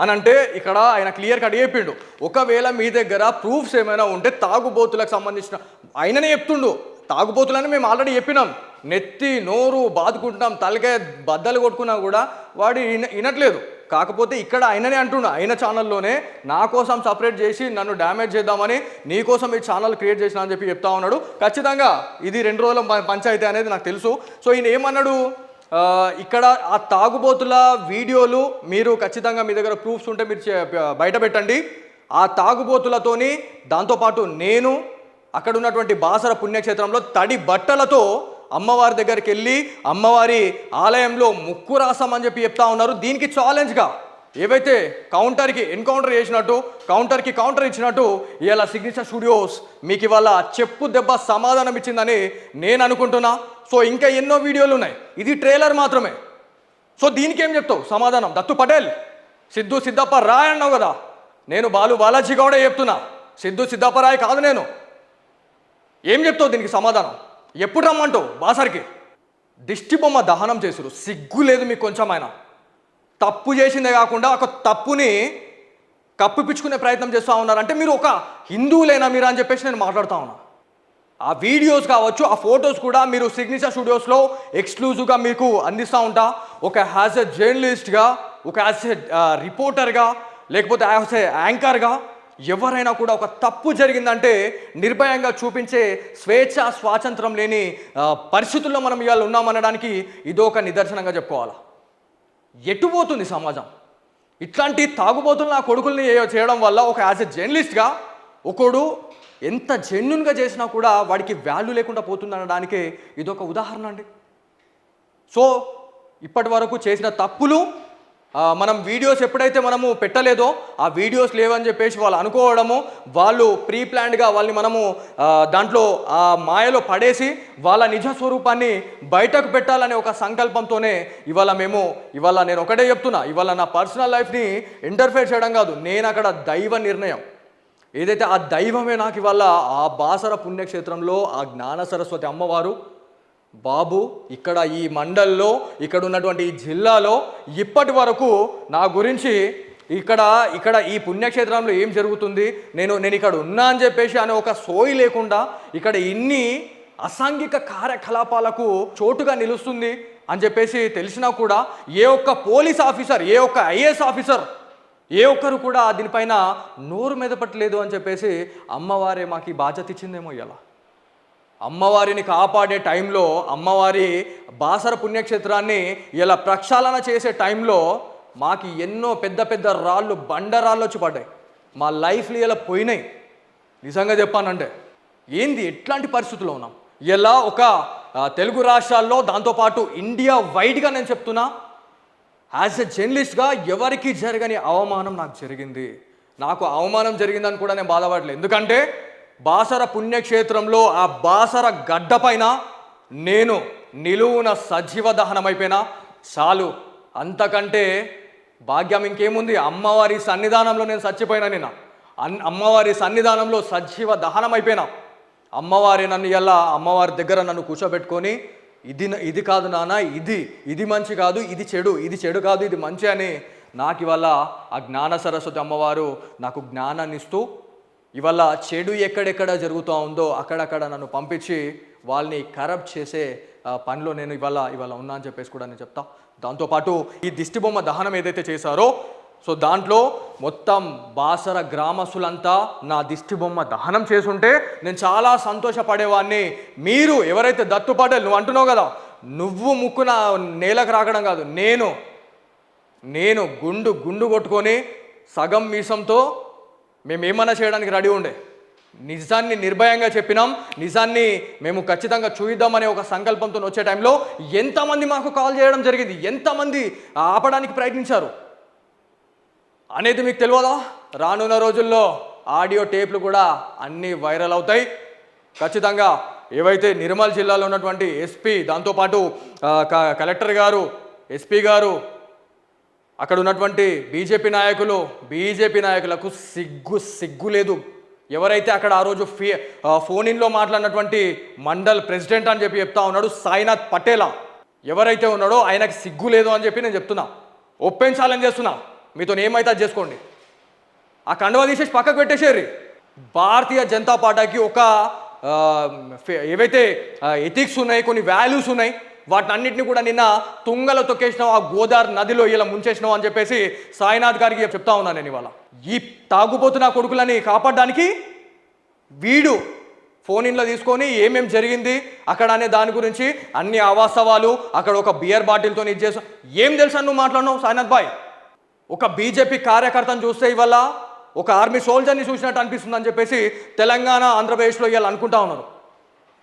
అని అంటే ఇక్కడ ఆయన క్లియర్ కట్ చెప్పిండు. ఒకవేళ మీ దగ్గర ప్రూఫ్స్ ఏమైనా ఉంటే తాగుబోతులకు సంబంధించిన ఆయననే చెప్తుండు. తాగుబోతులని మేము ఆల్రెడీ చెప్పినాం, నెత్తి నోరు బాదుకుంటున్నాం, తలకాయ బద్దలు కొట్టుకున్నా కూడా వాడు వినట్లేదు. కాకపోతే ఇక్కడ ఆయననే అంటుండు, ఆయన ఛానల్లోనే నా కోసం సపరేట్ చేసి నన్ను డ్యామేజ్ చేద్దామని నీ కోసం ఈ ఛానల్ క్రియేట్ చేసిన అని చెప్పి చెప్తా ఉన్నాడు. ఖచ్చితంగా ఇది 2 రోజుల పంచాయతీ అనేది నాకు తెలుసు. సో ఈయన ఏమన్నాడు, ఇక్కడ ఆ తాగుబోతుల వీడియోలు మీరు ఖచ్చితంగా మీ దగ్గర ప్రూఫ్స్ ఉంటే మీరు బయట పెట్టండి. ఆ తాగుబోతులతోని దాంతోపాటు నేను అక్కడ ఉన్నటువంటి బాసర పుణ్యక్షేత్రంలో తడి బట్టలతో అమ్మవారి దగ్గరికి వెళ్ళి అమ్మవారి ఆలయంలో ముక్కు రాసామని చెప్పి చెప్తా ఉన్నారు. దీనికి ఛాలెంజ్గా ఏవైతే కౌంటర్కి ఎన్కౌంటర్ చేసినట్టు కౌంటర్కి కౌంటర్ ఇచ్చినట్టు ఇవాళ సిగ్నేచర్ స్టూడియోస్ మీకు ఇవాళ చెప్పు దెబ్బ సమాధానం ఇచ్చిందని నేను అనుకుంటున్నా. సో ఇంకా ఎన్నో వీడియోలు ఉన్నాయి, ఇది ట్రైలర్ మాత్రమే. సో దీనికి ఏం చెప్తావు సమాధానం? దత్తు పటేల్, సిద్ధప్ప రాయ్ అన్నావు కదా, నేను బాలాజీ గౌడే చెప్తున్నా, సిద్ధప్ప రాయ్ కాదు నేను. ఏం చెప్తావు దీనికి సమాధానం? ఎప్పుడు రమ్మంటావు బాసర్కి? దిష్టి బొమ్మ దహనం చేసురు, సిగ్గు లేదు మీకు కొంచెం? ఆయన తప్పు చేసిందే కాకుండా ఒక తప్పుని కప్పిపుచ్చుకునే ప్రయత్నం చేస్తూ ఉన్నారంటే మీరు ఒక హిందువులేనా మీరు అని చెప్పేసి నేను మాట్లాడుతూ ఉన్నా. ఆ వీడియోస్ కావచ్చు, ఆ ఫొటోస్ కూడా మీరు సిగ్నేచర్ స్టూడియోస్లో ఎక్స్క్లూజివ్గా మీకు అందిస్తూ ఉంటా. ఒక యాజ్ ఎ జర్నలిస్ట్గా, ఒక యాజ్ ఎ రిపోర్టర్గా, లేకపోతే యాజ్ ఎ యాంకర్గా ఎవరైనా కూడా ఒక తప్పు జరిగిందంటే నిర్భయంగా చూపించే స్వాతంత్రం లేని పరిస్థితుల్లో మనం ఇవాళ ఉన్నామనడానికి ఇదొక నిదర్శనంగా చెప్పుకోవాలా. ఎటుపోతుంది సమాజం? ఇట్లాంటి తాగుబోతులు నా కొడుకుల్ని చేయడం వల్ల ఒక యాజ్ ఎ జర్నలిస్ట్గా ఒకడు ఎంత జెన్యున్గా చేసినా కూడా వాడికి వాల్యూ లేకుండా పోతుంది అనడానికే ఇదొక ఉదాహరణ అండి. సో ఇప్పటి వరకు చేసిన తప్పులు మనం వీడియోస్ ఎప్పుడైతే మనము పెట్టలేదో ఆ వీడియోస్ లేవని చెప్పేసి వాళ్ళు అనుకోవడము, వాళ్ళు ప్రీ ప్లాన్డ్గా వాళ్ళని మనము దాంట్లో ఆ మాయలో పడేసి వాళ్ళ నిజ స్వరూపాన్ని బయటకు పెట్టాలనే ఒక సంకల్పంతోనే ఇవాళ నేను ఒకటే చెప్తున్నా, ఇవాళ నా పర్సనల్ లైఫ్ని ఇంటర్ఫేర్ చేయడం కాదు, నేను అక్కడ దైవ నిర్ణయం ఏదైతే ఆ దైవమే నాకు ఇవాళ ఆ బాసర పుణ్యక్షేత్రంలో ఆ జ్ఞాన సరస్వతి అమ్మవారు బాబు ఇక్కడ ఈ మండల్లో ఇక్కడ ఉన్నటువంటి ఈ జిల్లాలో ఇప్పటి వరకు నా గురించి ఇక్కడ ఈ పుణ్యక్షేత్రంలో ఏం జరుగుతుంది, నేను ఇక్కడ ఉన్నా అని చెప్పేసి అనే ఒక సోయి లేకుండా ఇక్కడ ఇన్ని అసాంఘిక కార్యకలాపాలకు చోటుగా నిలుస్తుంది అని చెప్పేసి తెలిసినా కూడా ఏ ఒక్క పోలీస్ ఆఫీసర్, ఏ ఒక్క ఐఏఎస్ ఆఫీసర్, ఏ ఒక్కరు కూడా దీనిపైన నోరు మెదపట్లేదు అని చెప్పేసి అమ్మవారే మాకు ఈ బాధ్యత ఇచ్చిందేమో ఇలా. అమ్మవారిని కాపాడే టైంలో, అమ్మవారి బాసర పుణ్యక్షేత్రాన్ని ఇలా ప్రక్షాళన చేసే టైంలో మాకు ఎన్నో పెద్ద పెద్ద రాళ్ళు, బండరాళ్ళు వచ్చి పడ్డాయి. మా లైఫ్లు ఇలా పోయినాయి. నిజంగా చెప్పానంటే ఏంది, ఎట్లాంటి పరిస్థితుల్లో ఉన్నాం. ఇలా ఒక తెలుగు రాష్ట్రాల్లో, దాంతోపాటు ఇండియా వైడ్గా నేను చెప్తున్నా, యాజ్ ఎ జర్నలిస్ట్గా ఎవరికి జరగని అవమానం నాకు జరిగింది. నాకు అవమానం జరిగిందని కూడా నేను బాధపడలేదు. ఎందుకంటే బాసర పుణ్యక్షేత్రంలో ఆ బాసర గడ్డ పైన నేను నిలువున సజీవ దహనం అయిపోయినా చాలు. అంతకంటే భాగ్యం ఇంకేముంది. అమ్మవారి సన్నిధానంలో నేను చచ్చిపోయినా, నేను అమ్మవారి సన్నిధానంలో సజీవ దహనం అయిపోయినా. అమ్మవారి నన్ను ఎలా అమ్మవారి దగ్గర నన్ను కూర్చోబెట్టుకొని ఇది కాదు నాన్న, ఇది మంచి కాదు, ఇది చెడు కాదు, ఇది మంచి అని నాకు ఇవాళ ఆ జ్ఞాన సరస్వతి అమ్మవారు నాకు జ్ఞానాన్ని ఇస్తూ ఇవాళ చెడు ఎక్కడెక్కడ జరుగుతూ ఉందో అక్కడక్కడ నన్ను పంపించి వాళ్ళని కరప్ట్ చేసే పనిలో నేను ఇవాళ ఉన్నా అని చెప్పేసి కూడా నేను చెప్తా. దాంతోపాటు ఈ దిష్టిబొమ్మ దహనం ఏదైతే చేశారో, సో దాంట్లో మొత్తం బాసర గ్రామస్తులంతా నా దిష్టిబొమ్మ దహనం చేసుంటే నేను చాలా సంతోషపడేవాడిని. మీరు ఎవరైతే దత్తు పటేల్, నువ్వు అంటున్నావు కదా, నువ్వు ముక్కున నేలకు రాకడం కాదు, నేను గుండు కొట్టుకొని సగం మీసంతో మేము ఏమన్నా చేయడానికి రెడీ ఉండే. నిజాన్ని నిర్భయంగా చెప్పినాం, నిజాన్ని మేము ఖచ్చితంగా చూద్దామనే ఒక సంకల్పంతో వచ్చే టైంలో ఎంతమంది మాకు కాల్ చేయడం జరిగింది, ఎంతమంది ఆపడానికి ప్రయత్నించారు అనేది మీకు తెలియదా? రానున్న రోజుల్లో ఆడియో టేప్లు కూడా అన్నీ వైరల్ అవుతాయి. ఖచ్చితంగా ఏవైతే నిర్మల్ జిల్లాలో ఉన్నటువంటి ఎస్పీ, దాంతోపాటు కలెక్టర్ గారు, ఎస్పీ గారు, అక్కడ ఉన్నటువంటి బీజేపీ నాయకులకు సిగ్గు లేదు. ఎవరైతే అక్కడ ఆ రోజు ఫోన్ ఇన్లో మాట్లాడినటువంటి మండల్ ప్రెసిడెంట్ అని చెప్పి చెప్తా ఉన్నాడు సాయినాథ్ పటేలా, ఎవరైతే ఉన్నాడో ఆయనకి సిగ్గు లేదు అని చెప్పి నేను చెప్తున్నా. ఒప్పించాలని చేస్తున్నా. మీతో ఏమైతే అది చేసుకోండి. ఆ కండువా తీసేసి పక్కకు పెట్టేసేరి. భారతీయ జనతా పార్టీకి ఒక ఏవైతే ఎథిక్స్ ఉన్నాయి, కొన్ని వాల్యూస్ ఉన్నాయి, వాటిని అన్నింటినీ కూడా నిన్న తుంగలో తొక్కేసినావు, ఆ గోదావరి నదిలో ఇలా ముంచేసినావు అని చెప్పేసి సాయినాథ్ గారికి చెప్తా ఉన్నాను నేను. ఇవాళ ఈ తాగుపోతున్న కొడుకులని కాపాడడానికి వీడు ఫోన్ ఇన్లో తీసుకొని ఏమేం జరిగింది అక్కడ అనే దాని గురించి అన్ని అవాస్తవాలు, అక్కడ ఒక బియర్ బాటిల్తో ఇది చేసా, ఏం తెలుసా నువ్వు మాట్లాడినావు సాయినాథ్ బాయ్? ఒక బీజేపీ కార్యకర్తను చూస్తే ఇవాళ ఒక ఆర్మీ సోల్జర్ని చూసినట్టు అనిపిస్తుందని చెప్పేసి తెలంగాణ, ఆంధ్రప్రదేశ్లో ఇవాళ అనుకుంటా ఉన్నారు.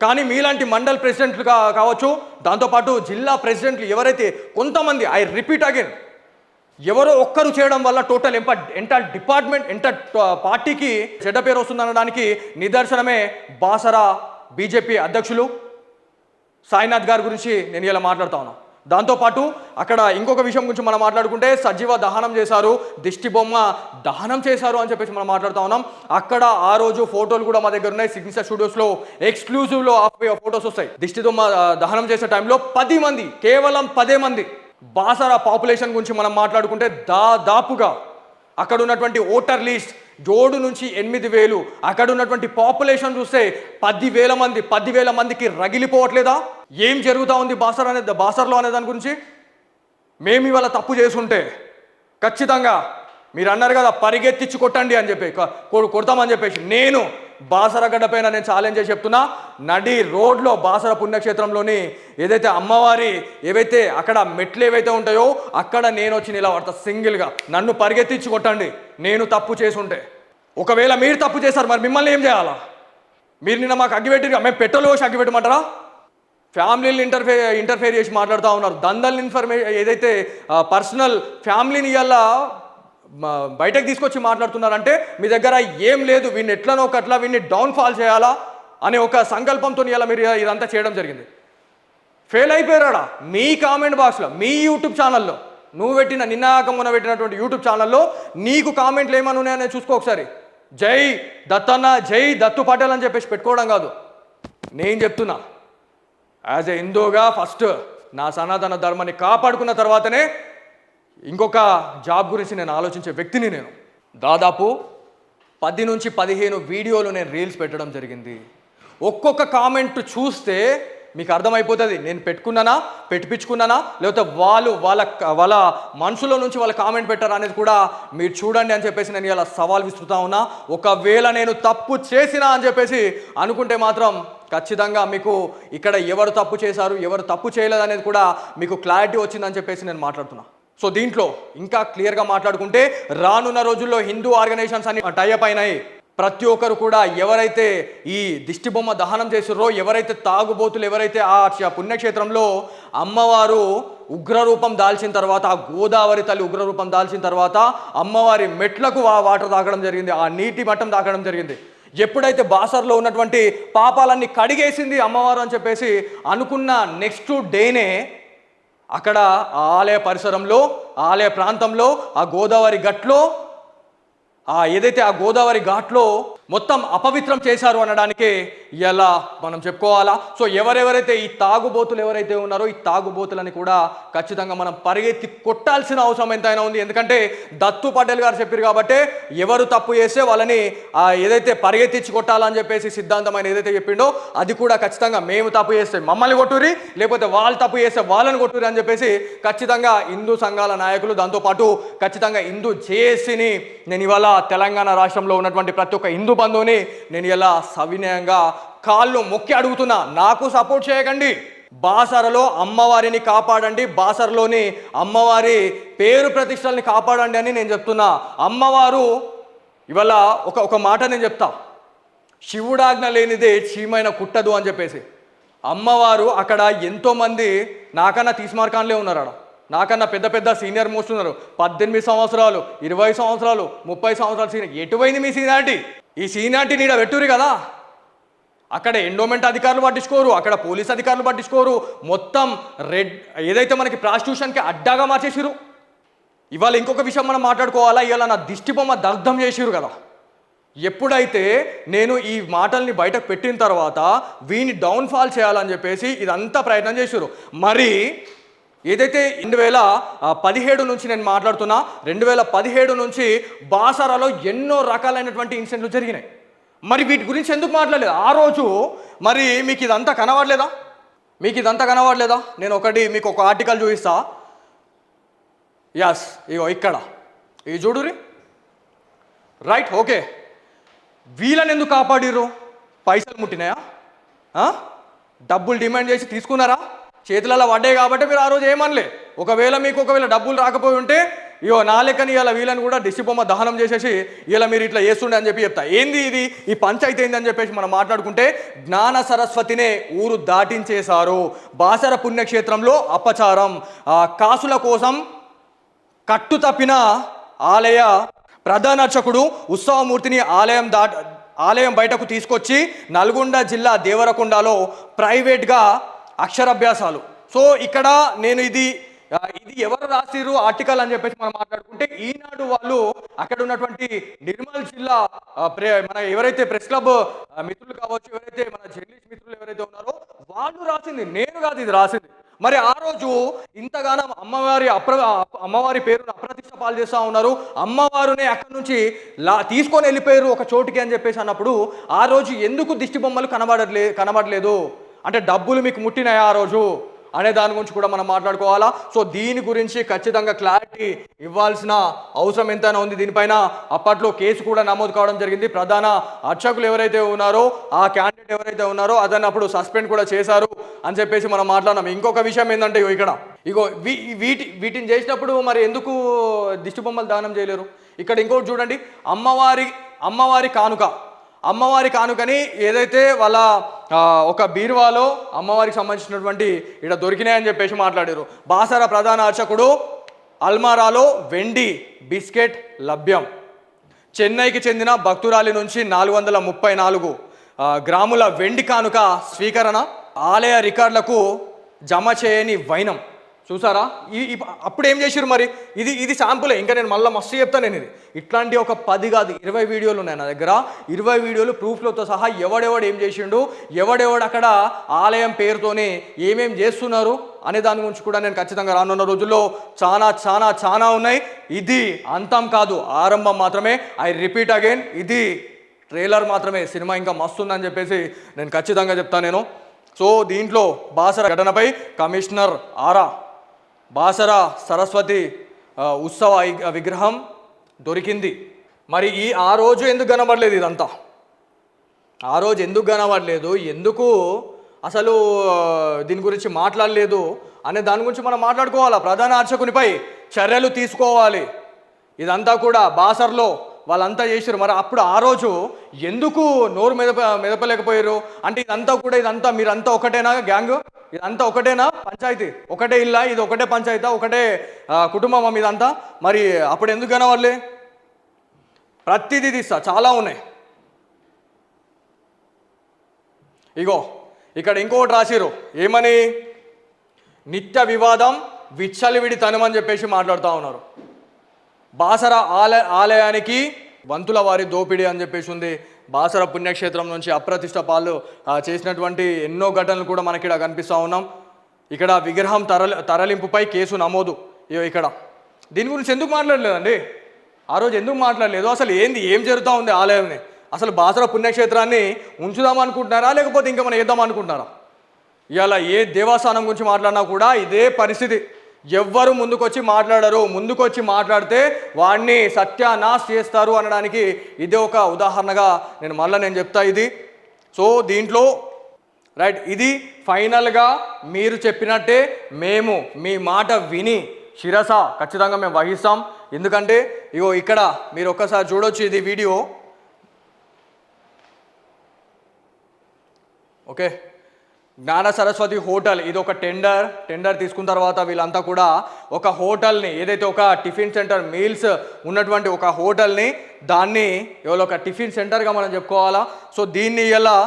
కానీ మీలాంటి మండల్ ప్రెసిడెంట్లు కావచ్చు, దాంతోపాటు జిల్లా ప్రెసిడెంట్లు ఎవరైతే కొంతమంది, ఐ రిపీట్ అగైన్, ఎవరో ఒక్కరు చేయడం వల్ల టోటల్ ఎంటైర్ డిపార్ట్మెంట్, ఎంటైర్ పార్టీకి చెడ్డ పేరు వస్తుందనడానికి నిదర్శనమే బాసర బీజేపీ అధ్యక్షులు సాయినాథ్ గారి గురించి నేను ఇలా మాట్లాడుతా ఉన్నాను. దాంతోపాటు అక్కడ ఇంకొక విషయం గురించి మనం మాట్లాడుకుంటే సజీవ దహనం చేశారు, దిష్టి బొమ్మ దహనం చేశారు అని చెప్పేసి మనం మాట్లాడుతూ ఉన్నాం. అక్కడ ఆ రోజు ఫోటోలు కూడా మా దగ్గర ఉన్నాయి. సిగ్నేచర్ స్టూడియోస్లో ఎక్స్క్లూజివ్లో ఫోటోస్ వస్తాయి. దిష్టి బొమ్మ దహనం చేసే టైంలో 10 మంది, కేవలం 10 మంది బాసర పాపులేషన్ గురించి మనం మాట్లాడుకుంటే దాదాపుగా అక్కడ ఉన్నటువంటి ఓటర్ లిస్ట్ 7 నుంచి 8,000, అక్కడ ఉన్నటువంటి పాపులేషన్ చూస్తే 10,000 మందికి రగిలిపోవట్లేదా? ఏం జరుగుతూ ఉంది బాసర్లో అనే దాని గురించి? మేము ఇవాళ తప్పు చేసుంటే ఖచ్చితంగా మీరు అన్నారు కదా పరిగెత్తించి కొట్టండి అని చెప్పి, కొడతామని చెప్పేసి, నేను బాసర గడ్డపైన నేను ఛాలెంజ్ చేసి చెప్తున్నా. నడి రోడ్లో బాసర పుణ్యక్షేత్రంలోని ఏదైతే అమ్మవారి ఏవైతే అక్కడ మెట్లు ఏవైతే ఉంటాయో అక్కడ నేను వచ్చి నిలబడతా సింగిల్గా. నన్ను పరిగెత్తించి కొట్టండి నేను తప్పు చేసుంటే. ఒకవేళ మీరు తప్పు చేశారు, మరి మిమ్మల్ని ఏం చేయాలా? మీరు నిన్న మాకు అగ్గిపెట్టి, మేము పెట్రోల్ పోసి అగ్గిపెట్టమంటారా? ఫ్యామిలీని ఇంటర్ఫేర్ చేసి మాట్లాడుతూ ఉన్నారు. దందల్ ఏదైతే పర్సనల్ ఫ్యామిలీని ఇవాళ బయటకు తీసుకొచ్చి మాట్లాడుతున్నారంటే మీ దగ్గర ఏం లేదు, వీడిని ఎట్లనో ఒకట్లా వీడిని డౌన్ఫాల్ చేయాలా అనే ఒక సంకల్పంతో ఇలా మీరు ఇదంతా చేయడం జరిగింది. ఫెయిల్ అయిపోయారా? మీ కామెంట్ బాక్స్లో, మీ యూట్యూబ్ ఛానల్లో, నువ్వు పెట్టిన నిన్నాకమున పెట్టినటువంటి యూట్యూబ్ ఛానల్లో నీకు కామెంట్లు ఏమని ఉన్నాయని చూసుకో ఒకసారి. జై దత్తన్న, జై దత్తు పటేల్ అని చెప్పేసి పెట్టుకోవడం కాదు. నేను చెప్తున్నా యాజ్ ఎ హిందూగా ఫస్ట్ నా సనాతన ధర్మాన్ని కాపాడుకున్న తర్వాతనే ఇంకొక జాబ్ గురించి నేను ఆలోచించే వ్యక్తిని. నేను దాదాపు 10 నుంచి 15 వీడియోలు నేను రీల్స్ పెట్టడం జరిగింది. ఒక్కొక్క కామెంట్ చూస్తే మీకు అర్థమైపోతుంది నేను పెట్టిపించుకున్నానా లేకపోతే వాళ్ళ మనసులో నుంచి వాళ్ళ కామెంట్ పెట్టారా అనేది కూడా మీరు చూడండి అని చెప్పేసి నేను ఇలా సవాల్ విసురుతా ఉన్నా. ఒకవేళ నేను తప్పు చేసినా అని చెప్పేసి అనుకుంటే మాత్రం ఖచ్చితంగా మీకు ఇక్కడ ఎవరు తప్పు చేశారు ఎవరు తప్పు చేయలేదు అనేది కూడా మీకు క్లారిటీ వచ్చిందని చెప్పేసి నేను మాట్లాడుతున్నా. సో దీంట్లో ఇంకా క్లియర్గా మాట్లాడుకుంటే రానున్న రోజుల్లో హిందూ ఆర్గనైజేషన్స్ అని టైఅప్ అయినాయి. ప్రతి ఒక్కరు కూడా ఎవరైతే ఈ దిష్టిబొమ్మ దహనం చేసిర్రో, ఎవరైతే తాగుబోతులు ఎవరైతే ఆ పుణ్యక్షేత్రంలో అమ్మవారు ఉగ్రరూపం దాల్చిన తర్వాత, ఆ గోదావరి తల్లి ఉగ్రరూపం దాల్చిన తర్వాత అమ్మవారి మెట్లకు ఆ వాటర్ తాగడం జరిగింది, ఆ నీటి మట్టం తాగడం జరిగింది. ఎప్పుడైతే బాసర్లో ఉన్నటువంటి పాపాలన్నీ కడిగేసింది అమ్మవారు అని చెప్పేసి అనుకున్న నెక్స్ట్ డేనే అక్కడ ఆలయ పరిసరంలో, ఆలయ ప్రాంతంలో, ఆ గోదావరి గట్లో ఏదైతే ఆ గోదావరి ఘాట్లో మొత్తం అపవిత్రం చేశారు అనడానికి ఇలా మనం చెప్పుకోవాలా. సో ఎవరెవరైతే ఈ తాగుబోతులు ఎవరైతే ఉన్నారో ఈ తాగుబోతులని కూడా ఖచ్చితంగా మనం పరిగెత్తి కొట్టాల్సిన అవసరం ఎంతైనా ఉంది. ఎందుకంటే దత్తు పటేల్ గారు చెప్పారు కాబట్టి ఎవరు తప్పు చేస్తే వాళ్ళని ఏదైతే పరిగెత్తించి కొట్టాలని చెప్పేసి సిద్ధాంతం ఆయన ఏదైతే చెప్పిండో అది కూడా ఖచ్చితంగా మేము తప్పు చేస్తే మమ్మల్ని కొట్టురి, లేకపోతే వాళ్ళు తప్పు చేస్తే వాళ్ళని కొట్టురి అని చెప్పేసి ఖచ్చితంగా హిందూ సంఘాల నాయకులు, దాంతోపాటు ఖచ్చితంగా హిందూ జేఏసీని నేను ఇవాళ తెలంగాణ రాష్ట్రంలో ఉన్నటువంటి ప్రతి ఒక్క హిందూ బంధువుని నేను ఇలా సవినయంగా కాళ్ళు మొక్కి అడుగుతున్నా, నాకు సపోర్ట్ చేయకండి. బాసరలో అమ్మవారిని కాపాడండి, బాసరలోని అమ్మవారి పేరు ప్రతిష్టల్ని కాపాడండి అని నేను చెప్తున్నా. అమ్మవారు ఇవాళ ఒక మాట నేను చెప్తా, శివుడాజ్ఞ లేనిదే చీమైన కుట్టదు అని చెప్పేసి. అమ్మవారు అక్కడ ఎంతోమంది నాకన్నా తీస్మార్కాన్లే ఉన్నారు, ఆడ నాకన్నా పెద్ద పెద్ద సీనియర్ మోస్ట్ ఉన్నారు. 18 సంవత్సరాలు, 20 సంవత్సరాలు, 30 సంవత్సరాలు సీనియర్. ఎటువైంది మీ సీనియారిటీ? ఈ సీనియారిటీ నీడ పెట్టురి కదా. అక్కడ ఎండోమెంట్ అధికారులు పట్టించుకోరు, అక్కడ పోలీస్ అధికారులు పట్టించుకోరు. మొత్తం ఏదైతే మనకి ప్రాస్టిట్యూషన్కి అడ్డాగా మార్చేసిరు. ఇవాళ ఇంకొక విషయం మనం మాట్లాడుకోవాలా, ఇవాళ నా దిష్టిబొమ్మ దగ్ధం చేసిరు కదా. ఎప్పుడైతే నేను ఈ మాటల్ని బయటకు పెట్టిన తర్వాత వీని డౌన్ఫాల్ చేయాలని చెప్పేసి ఇదంతా ప్రయత్నం చేసిరు. మరి ఏదైతే 2017 నుంచి నేను మాట్లాడుతున్నా, 2017 నుంచి బాసరాలో ఎన్నో రకాలైనటువంటి ఇన్సిడెంట్లు జరిగినాయి. మరి వీటి గురించి ఎందుకు మాట్లాడలేదు ఆ రోజు? మరి మీకు ఇదంతా కనబడలేదా? నేను మీకు ఒక ఆర్టికల్ చూపిస్తా. యస్, ఇగో ఇక్కడ ఇది చూడురి. Right, okay. వీళ్ళని ఎందుకు కాపాడిర్రు? పైసలు ముట్టినాయా? డబ్బులు డిమాండ్ చేసి తీసుకున్నారా? చేతులలో పడ్డాయి కాబట్టి మీరు ఆ రోజు ఏమనలే. ఒకవేళ డబ్బులు రాకపోయి ఉంటే ఇయో నా లెక్కని ఇలా వీళ్ళని కూడా దిష్టిబొమ్మ దహనం చేసేసి ఇలా మీరు ఇట్లా చేస్తుండే అని చెప్పి చెప్తా. ఏంది ఇది, ఈ పంచాయతీ ఏంది అని చెప్పేసి మనం మాట్లాడుకుంటే, జ్ఞాన సరస్వతినే ఊరు దాటించేశారు. బాసర పుణ్యక్షేత్రంలో అపచారం, కాసుల కోసం కట్టు తప్పిన ఆలయ ప్రధాన అర్చకుడు ఉత్సవమూర్తిని ఆలయం బయటకు తీసుకొచ్చి నల్గొండ జిల్లా దేవరకొండలో ప్రైవేట్గా అక్షరాభ్యాసాలు. సో ఇక్కడ నేను ఇది ఎవరు రాసిరు ఆర్టికల్ అని చెప్పేసి మనం మాట్లాడుకుంటే, ఈనాడు వాళ్ళు అక్కడ ఉన్నటువంటి నిర్మల్ జిల్లా మన ఎవరైతే ప్రెస్ క్లబ్ మిత్రులు కావచ్చు, ఎవరైతే మన జర్నలిస్ట్ మిత్రులు ఎవరైతే ఉన్నారో వాళ్ళు రాసింది, నేను కాదు ఇది రాసింది. మరి ఆ రోజు ఇంతగానో అమ్మవారి పేరును అప్రతిష్ట పాలు చేస్తూ ఉన్నారు. అమ్మవారునే అక్కడి నుంచి తీసుకొని వెళ్ళిపోయారు ఒక చోటుకి అని చెప్పేసి అన్నప్పుడు, ఆ రోజు ఎందుకు దిష్టి బొమ్మలు కనబడలేదు? అంటే డబ్బులు మీకు ముట్టినాయా ఆ రోజు అనే దాని గురించి కూడా మనం మాట్లాడుకోవాలా. సో దీని గురించి ఖచ్చితంగా క్లారిటీ ఇవ్వాల్సిన అవసరం ఎంతైనా ఉంది. దీనిపైన అప్పట్లో కేసు కూడా నమోదు కావడం జరిగింది. ప్రధాన అర్చకులు ఎవరైతే ఉన్నారో, ఆ క్యాండిడేట్ ఎవరైతే ఉన్నారో అతన్ని అప్పుడు సస్పెండ్ కూడా చేశారు అని చెప్పేసి మనం మాట్లాడినాం. ఇంకొక విషయం ఏంటంటే, వీటిని చేసినప్పుడు మరి ఎందుకు దిష్టి బొమ్మలు దానం చేయలేరు? ఇక్కడ ఇంకోటి చూడండి, అమ్మవారి కానుకని ఏదైతే వాళ్ళ ఒక బీరువాలో అమ్మవారికి సంబంధించినటువంటి ఇక్కడ దొరికినాయని చెప్పేసి మాట్లాడారు. బాసర ప్రధాన అర్చకుడు అల్మారాలో వెండి బిస్కెట్ లభ్యం. చెన్నైకి చెందిన భక్తురాలి నుంచి 434 గ్రాముల వెండి కానుక స్వీకరణ. ఆలయ రికార్డులకు జమ చేయని వైనం. చూసారా? అప్పుడు ఏం చేసిరు మరి? ఇది శాంపులే, ఇంకా నేను మళ్ళీ మస్తు చెప్తాను. నేను ఇది ఇట్లాంటి ఒక 10 కాదు 20 వీడియోలు ఉన్నాయి నా దగ్గర. 20 వీడియోలు ప్రూఫ్లతో సహా ఎవడెవడు ఏం చేసిండు, ఎవడెవడు అక్కడ ఆలయం పేరుతోనే ఏమేం చేస్తున్నారు అనే దాని గురించి కూడా నేను ఖచ్చితంగా రానున్న రోజుల్లో చాలా ఉన్నాయి. ఇది అంతం కాదు, ఆరంభం మాత్రమే. ఐ రిపీట్ అగైన్, ఇది ట్రైలర్ మాత్రమే. సినిమా ఇంకా మస్తుందని చెప్పేసి నేను ఖచ్చితంగా చెప్తాను. సో దీంట్లో బాసర ఘటనపై కమిషనర్ ఆరా, బాసర సరస్వతి ఉత్సవ విగ్రహం దొరికింది. మరి ఆ రోజు ఎందుకు కనబడలేదు? ఇదంతా ఆ రోజు ఎందుకు కనబడలేదు, ఎందుకు అసలు దీని గురించి మాట్లాడలేదు అనే దాని గురించి మనం మాట్లాడుకోవాలా. ప్రధాన అర్చకునిపై చర్యలు తీసుకోవాలి. ఇదంతా కూడా బాసర్లో వాళ్ళంతా చేశారు. మరి అప్పుడు ఆ రోజు ఎందుకు నోరు మెదపలేకపోయారు అంటే ఇదంతా మీరంతా ఒకటేనా గ్యాంగ్, ఇదంతా ఒకటేనా పంచాయతీ, ఒకటే ఇల్లా, ఇది ఒకటే పంచాయతీ, ఒకటే కుటుంబమా మీదంతా? మరి అప్పుడు ఎందుకు కనవాళ్ళే? ప్రతిదీ తీస్తా, చాలా ఉన్నాయి. ఇగో ఇక్కడ ఇంకొకటి రాసిరు, ఏమని? నిత్య వివాదం విచ్చలివిడితనం అని చెప్పేసి మాట్లాడుతూ ఉన్నారు. బాసర ఆలయానికి వంతుల వారి దోపిడీ అని చెప్పేసి ఉంది. బాసర పుణ్యక్షేత్రం నుంచి అప్రతిష్ట పాలు చేసినటువంటి ఎన్నో ఘటనలు కూడా మనకి ఇక్కడ కనిపిస్తూ ఉన్నాం. ఇక్కడ విగ్రహం తరలింపుపై కేసు నమోదు. ఇక్కడ దీని గురించి ఎందుకు మాట్లాడలేదండి? ఆ రోజు ఎందుకు మాట్లాడలేదు? అసలు ఏం జరుగుతూ ఉంది ఆలయాన్ని? అసలు బాసర పుణ్యక్షేత్రాన్ని ఉంచుదాం అనుకుంటున్నారా, లేకపోతే ఇంకా మనం వేద్దాం అనుకుంటున్నారా? ఇవాళ ఏ దేవస్థానం గురించి మాట్లాడినా కూడా ఇదే పరిస్థితి. ఎవ్వరు ముందుకొచ్చి మాట్లాడరు. ముందుకొచ్చి మాట్లాడితే వాడిని సత్యానాశ్ చేస్తారు అనడానికి ఇదే ఒక ఉదాహరణగా నేను చెప్తా ఇది. సో దీంట్లో రైట్, ఇది ఫైనల్గా మీరు చెప్పినట్టే మేము మీ మాట విని శిరస ఖచ్చితంగా మేము వహిస్తాం. ఎందుకంటే ఇగో ఇక్కడ మీరు ఒక్కసారి చూడొచ్చు, ఇది వీడియో. ఓకే, జ్ఞాన సరస్వతి హోటల్, ఇది ఒక టెండర్ తీసుకున్న తర్వాత వీళ్ళంతా కూడా ఒక హోటల్ని, ఏదైతే ఒక టిఫిన్ సెంటర్ మీల్స్ ఉన్నటువంటి ఒక హోటల్ని, దాన్ని ఇవాళ ఒక టిఫిన్ సెంటర్గా మనం చెప్పుకోవాలా. సో దీన్ని ఇలా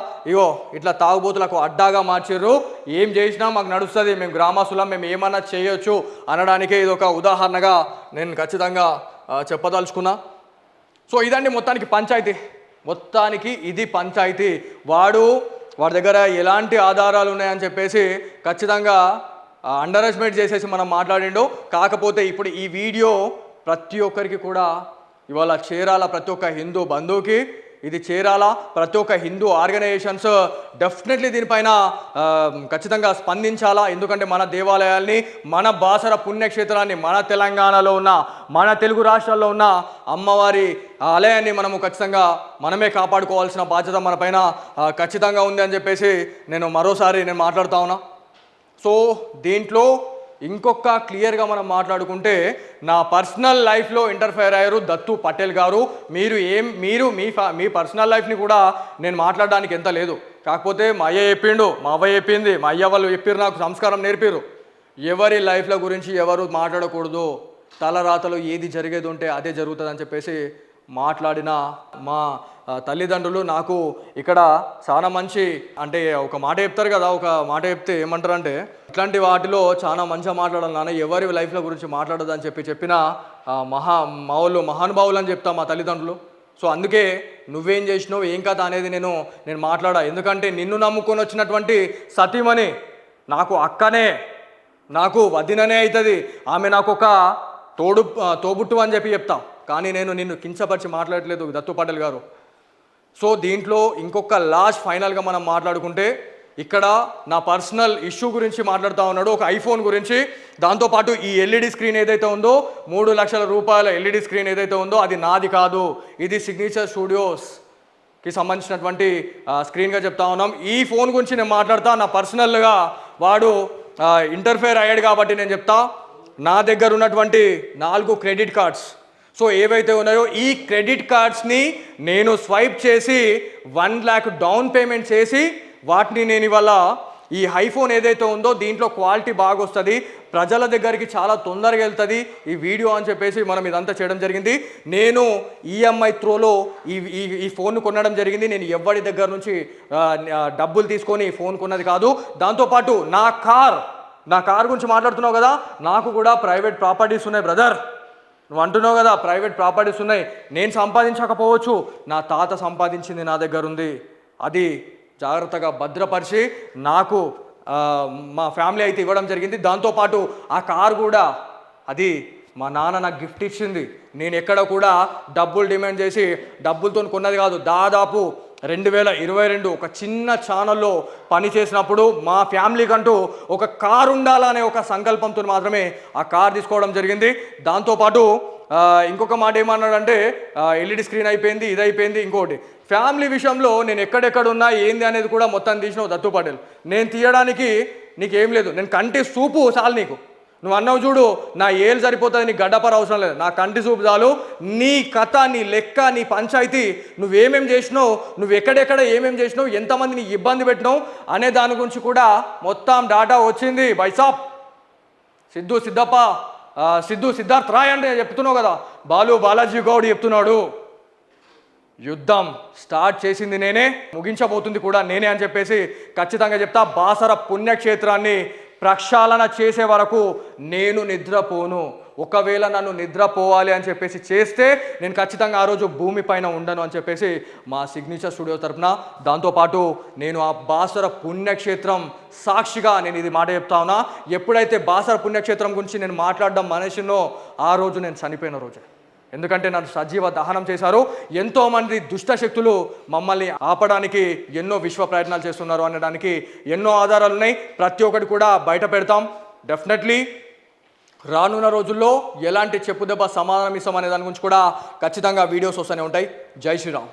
ఇట్లా తాగుబోతులకు అడ్డాగా మార్చారు. ఏం చేసినా మాకు నడుస్తుంది, మేము గ్రామస్తులం, మేము ఏమన్నా చేయొచ్చు అనడానికే ఇది ఒక ఉదాహరణగా నేను ఖచ్చితంగా చెప్పదలుచుకున్నా. సో ఇదండి మొత్తానికి ఇది పంచాయతీ. వాడి దగ్గర ఎలాంటి ఆధారాలు ఉన్నాయని చెప్పేసి ఖచ్చితంగా అండర్ ఎస్టిమేట్ చేసేసి మనం మాట్లాడిండు. కాకపోతే ఇప్పుడు ఈ వీడియో ప్రతి ఒక్కరికి కూడా ఇవాళ చేరాల, ప్రతి ఒక్క హిందూ బంధువుకి ఇది చేరాలా. ప్రతి ఒక్క హిందూ ఆర్గనైజేషన్స్ డెఫినెట్లీ దీనిపైన ఖచ్చితంగా స్పందించాలా. ఎందుకంటే మన దేవాలయాల్ని, మన బాసర పుణ్యక్షేత్రాన్ని, మన తెలంగాణలో ఉన్న, మన తెలుగు రాష్ట్రాల్లో ఉన్న అమ్మవారి ఆలయాన్ని మనమే కాపాడుకోవాల్సిన బాధ్యత మన పైన ఖచ్చితంగా ఉంది అని చెప్పేసి నేను మరోసారి మాట్లాడుతా ఉన్నా. సో దీంట్లో ఇంకొక క్లియర్గా మనం మాట్లాడుకుంటే, నా పర్సనల్ లైఫ్లో ఇంటర్ఫైర్ అయ్యారు దత్తు పటేల్ గారు. మీరు మీ పర్సనల్ లైఫ్ని కూడా నేను మాట్లాడడానికి ఎంత లేదు. కాకపోతే మా అయ్య చెప్పిండు, మా అవ్వ చెప్పింది, మా అయ్య వాళ్ళు చెప్పారు, నాకు సంస్కారం నేర్పారు. ఎవరి లైఫ్ల గురించి ఎవరు మాట్లాడకూడదు, తలరాతలు ఏది జరిగేది ఉంటే అదే జరుగుతుంది అని చెప్పేసి మాట్లాడిన మా తల్లిదండ్రులు నాకు ఇక్కడ చాలా మంచి, అంటే ఒక మాట చెప్తారు కదా, ఒక మాట చెప్తే ఏమంటారంటే, ఇట్లాంటి వాటిలో చాలా మంచిగా మాట్లాడాలి నాన్న, ఎవరి లైఫ్ల గురించి మాట్లాడదు అని చెప్పిన మహానుభావులు అని చెప్తా మా తల్లిదండ్రులు. సో అందుకే నువ్వేం చేసినావు, ఏం కథ అనేది నేను మాట్లాడా. ఎందుకంటే నిన్ను నమ్ముకొని వచ్చినటువంటి సతీమణి నాకు అక్కనే, నాకు వదిననే అవుతుంది, ఆమె నాకు ఒక తోబుట్టు అని చెప్తా. కానీ నేను నిన్ను కించపరిచి మాట్లాడలేదు దత్తు పటేల్ గారు. సో దీంట్లో ఇంకొక లాస్ట్ ఫైనల్గా మనం మాట్లాడుకుంటే, ఇక్కడ నా పర్సనల్ ఇష్యూ గురించి మాట్లాడుతూ ఉన్నాడు, ఒక ఐఫోన్ గురించి. దాంతోపాటు ఈ ఎల్ఈడి స్క్రీన్ ఏదైతే ఉందో, 3 లక్షల రూపాయల ఎల్ఈడి స్క్రీన్ ఏదైతే ఉందో అది నాది కాదు, ఇది సిగ్నేచర్ స్టూడియోస్కి సంబంధించినటువంటి స్క్రీన్గా చెప్తా ఉన్నాం. ఈ ఫోన్ గురించి నేను మాట్లాడతా. నా పర్సనల్గా వాడు ఇంటర్ఫేర్ అయ్యాడు కాబట్టి నేను చెప్తా. నా దగ్గర ఉన్నటువంటి 4 క్రెడిట్ కార్డ్స్, సో ఏవైతే ఉన్నాయో ఈ క్రెడిట్ కార్డ్స్ని నేను స్వైప్ చేసి 1 lakh డౌన్ పేమెంట్ చేసి వాటిని నేను ఇవాళ ఈ ఐఫోన్ ఏదైతే ఉందో దీంట్లో క్వాలిటీ బాగా వస్తుంది, ప్రజల దగ్గరికి చాలా తొందరగా వెళ్తుంది ఈ వీడియో అని చెప్పేసి మనం ఇదంతా చేయడం జరిగింది. నేను ఈఎంఐ త్రోలో ఈ ఫోన్ కొనడం జరిగింది. నేను ఎవరి దగ్గర నుంచి డబ్బులు తీసుకొని ఈ ఫోన్ కొన్నది కాదు. దాంతోపాటు నా కార్ గురించి మాట్లాడుతున్నావు కదా, నాకు కూడా ప్రైవేట్ ప్రాపర్టీస్ ఉన్నాయి బ్రదర్. నువ్వు అంటున్నావు కదా ప్రైవేట్ ప్రాపర్టీస్ ఉన్నాయి, నేను సంపాదించకపోవచ్చు, నా తాత సంపాదించింది నా దగ్గర ఉంది. అది జాగ్రత్తగా భద్రపరిచి నాకు మా ఫ్యామిలీ అయితే ఇవ్వడం జరిగింది. దాంతోపాటు ఆ కార్ కూడా అది మా నాన్న నాకు గిఫ్ట్ ఇచ్చింది. నేను ఎక్కడ కూడా డబ్బులు డిమాండ్ చేసి డబ్బులతో కొన్నది కాదు. దాదాపు 2022 ఒక చిన్న ఛానల్లో పని చేసినప్పుడు మా ఫ్యామిలీకి అంటూ ఒక కారు ఉండాలనే ఒక సంకల్పంతో మాత్రమే ఆ కార్ తీసుకోవడం జరిగింది. దాంతోపాటు ఇంకొక మాట ఏమన్నాడంటే, ఎల్ఈడి స్క్రీన్ అయిపోయింది, ఇది అయిపోయింది, ఇంకోటి ఫ్యామిలీ విషయంలో నేను ఎక్కడెక్కడ ఉన్నా ఏంది అనేది కూడా మొత్తం తీసినావు దత్తు పటేల్. నేను తీయడానికి నీకేం లేదు, నేను కంటి చూపు చాలు నీకు. నువ్వు అన్నావు చూడు, నా ఏళ్ళు సరిపోతుంది, నీ గడ్డపర అవసరం లేదు, నా కంటి చూపు చాలు. నీ కథ, నీ లెక్క, నీ పంచాయతీ, నువ్వేమేం చేసినావు, నువ్వు ఎక్కడెక్కడ ఏమేం చేసినావు, ఎంతమందిని ఇబ్బంది పెట్టినావు అనే దాని గురించి కూడా మొత్తం డాటా వచ్చింది. బైసాప్ సిద్ధు సిద్ధార్థ్ రాయ్ అంటే చెప్తున్నావు కదా, బాలాజీ గౌడ్ చెప్తున్నాడు. యుద్ధం స్టార్ట్ చేసింది నేనే, ముగించబోతుంది కూడా నేనే అని చెప్పేసి ఖచ్చితంగా చెప్తా. బాసర పుణ్యక్షేత్రాన్ని ప్రక్షాళన చేసే వరకు నేను నిద్రపోను. ఒకవేళ నన్ను నిద్రపోవాలి అని చెప్పేసి చేస్తే నేను ఖచ్చితంగా ఆ రోజు భూమి పైన ఉండను అని చెప్పేసి మా సిగ్నేచర్ స్టూడియో తరఫున, దాంతోపాటు నేను ఆ బాసర పుణ్యక్షేత్రం సాక్షిగా నేను ఇది మాట చెప్తా ఉన్నా. ఎప్పుడైతే బాసర పుణ్యక్షేత్రం గురించి నేను మాట్లాడడం మనిషినో ఆ రోజు నేను చనిపోయిన రోజే. ఎందుకంటే నన్ను సజీవ దహనం చేశారు. ఎంతోమంది దుష్ట శక్తులు మమ్మల్ని ఆపడానికి ఎన్నో విశ్వ ప్రయత్నాలు చేస్తున్నారు అనడానికి ఎన్నో ఆధారాలు ఉన్నాయి. ప్రతి ఒక్కటి కూడా బయట పెడతాం. డెఫినెట్లీ రానున్న రోజుల్లో ఎలాంటి చెప్పుదెబ్బ సమాధానం ఇస్తాం అనే దాని గురించి కూడా ఖచ్చితంగా వీడియోస్ వస్తూనే ఉంటాయి. జై శ్రీరామ్.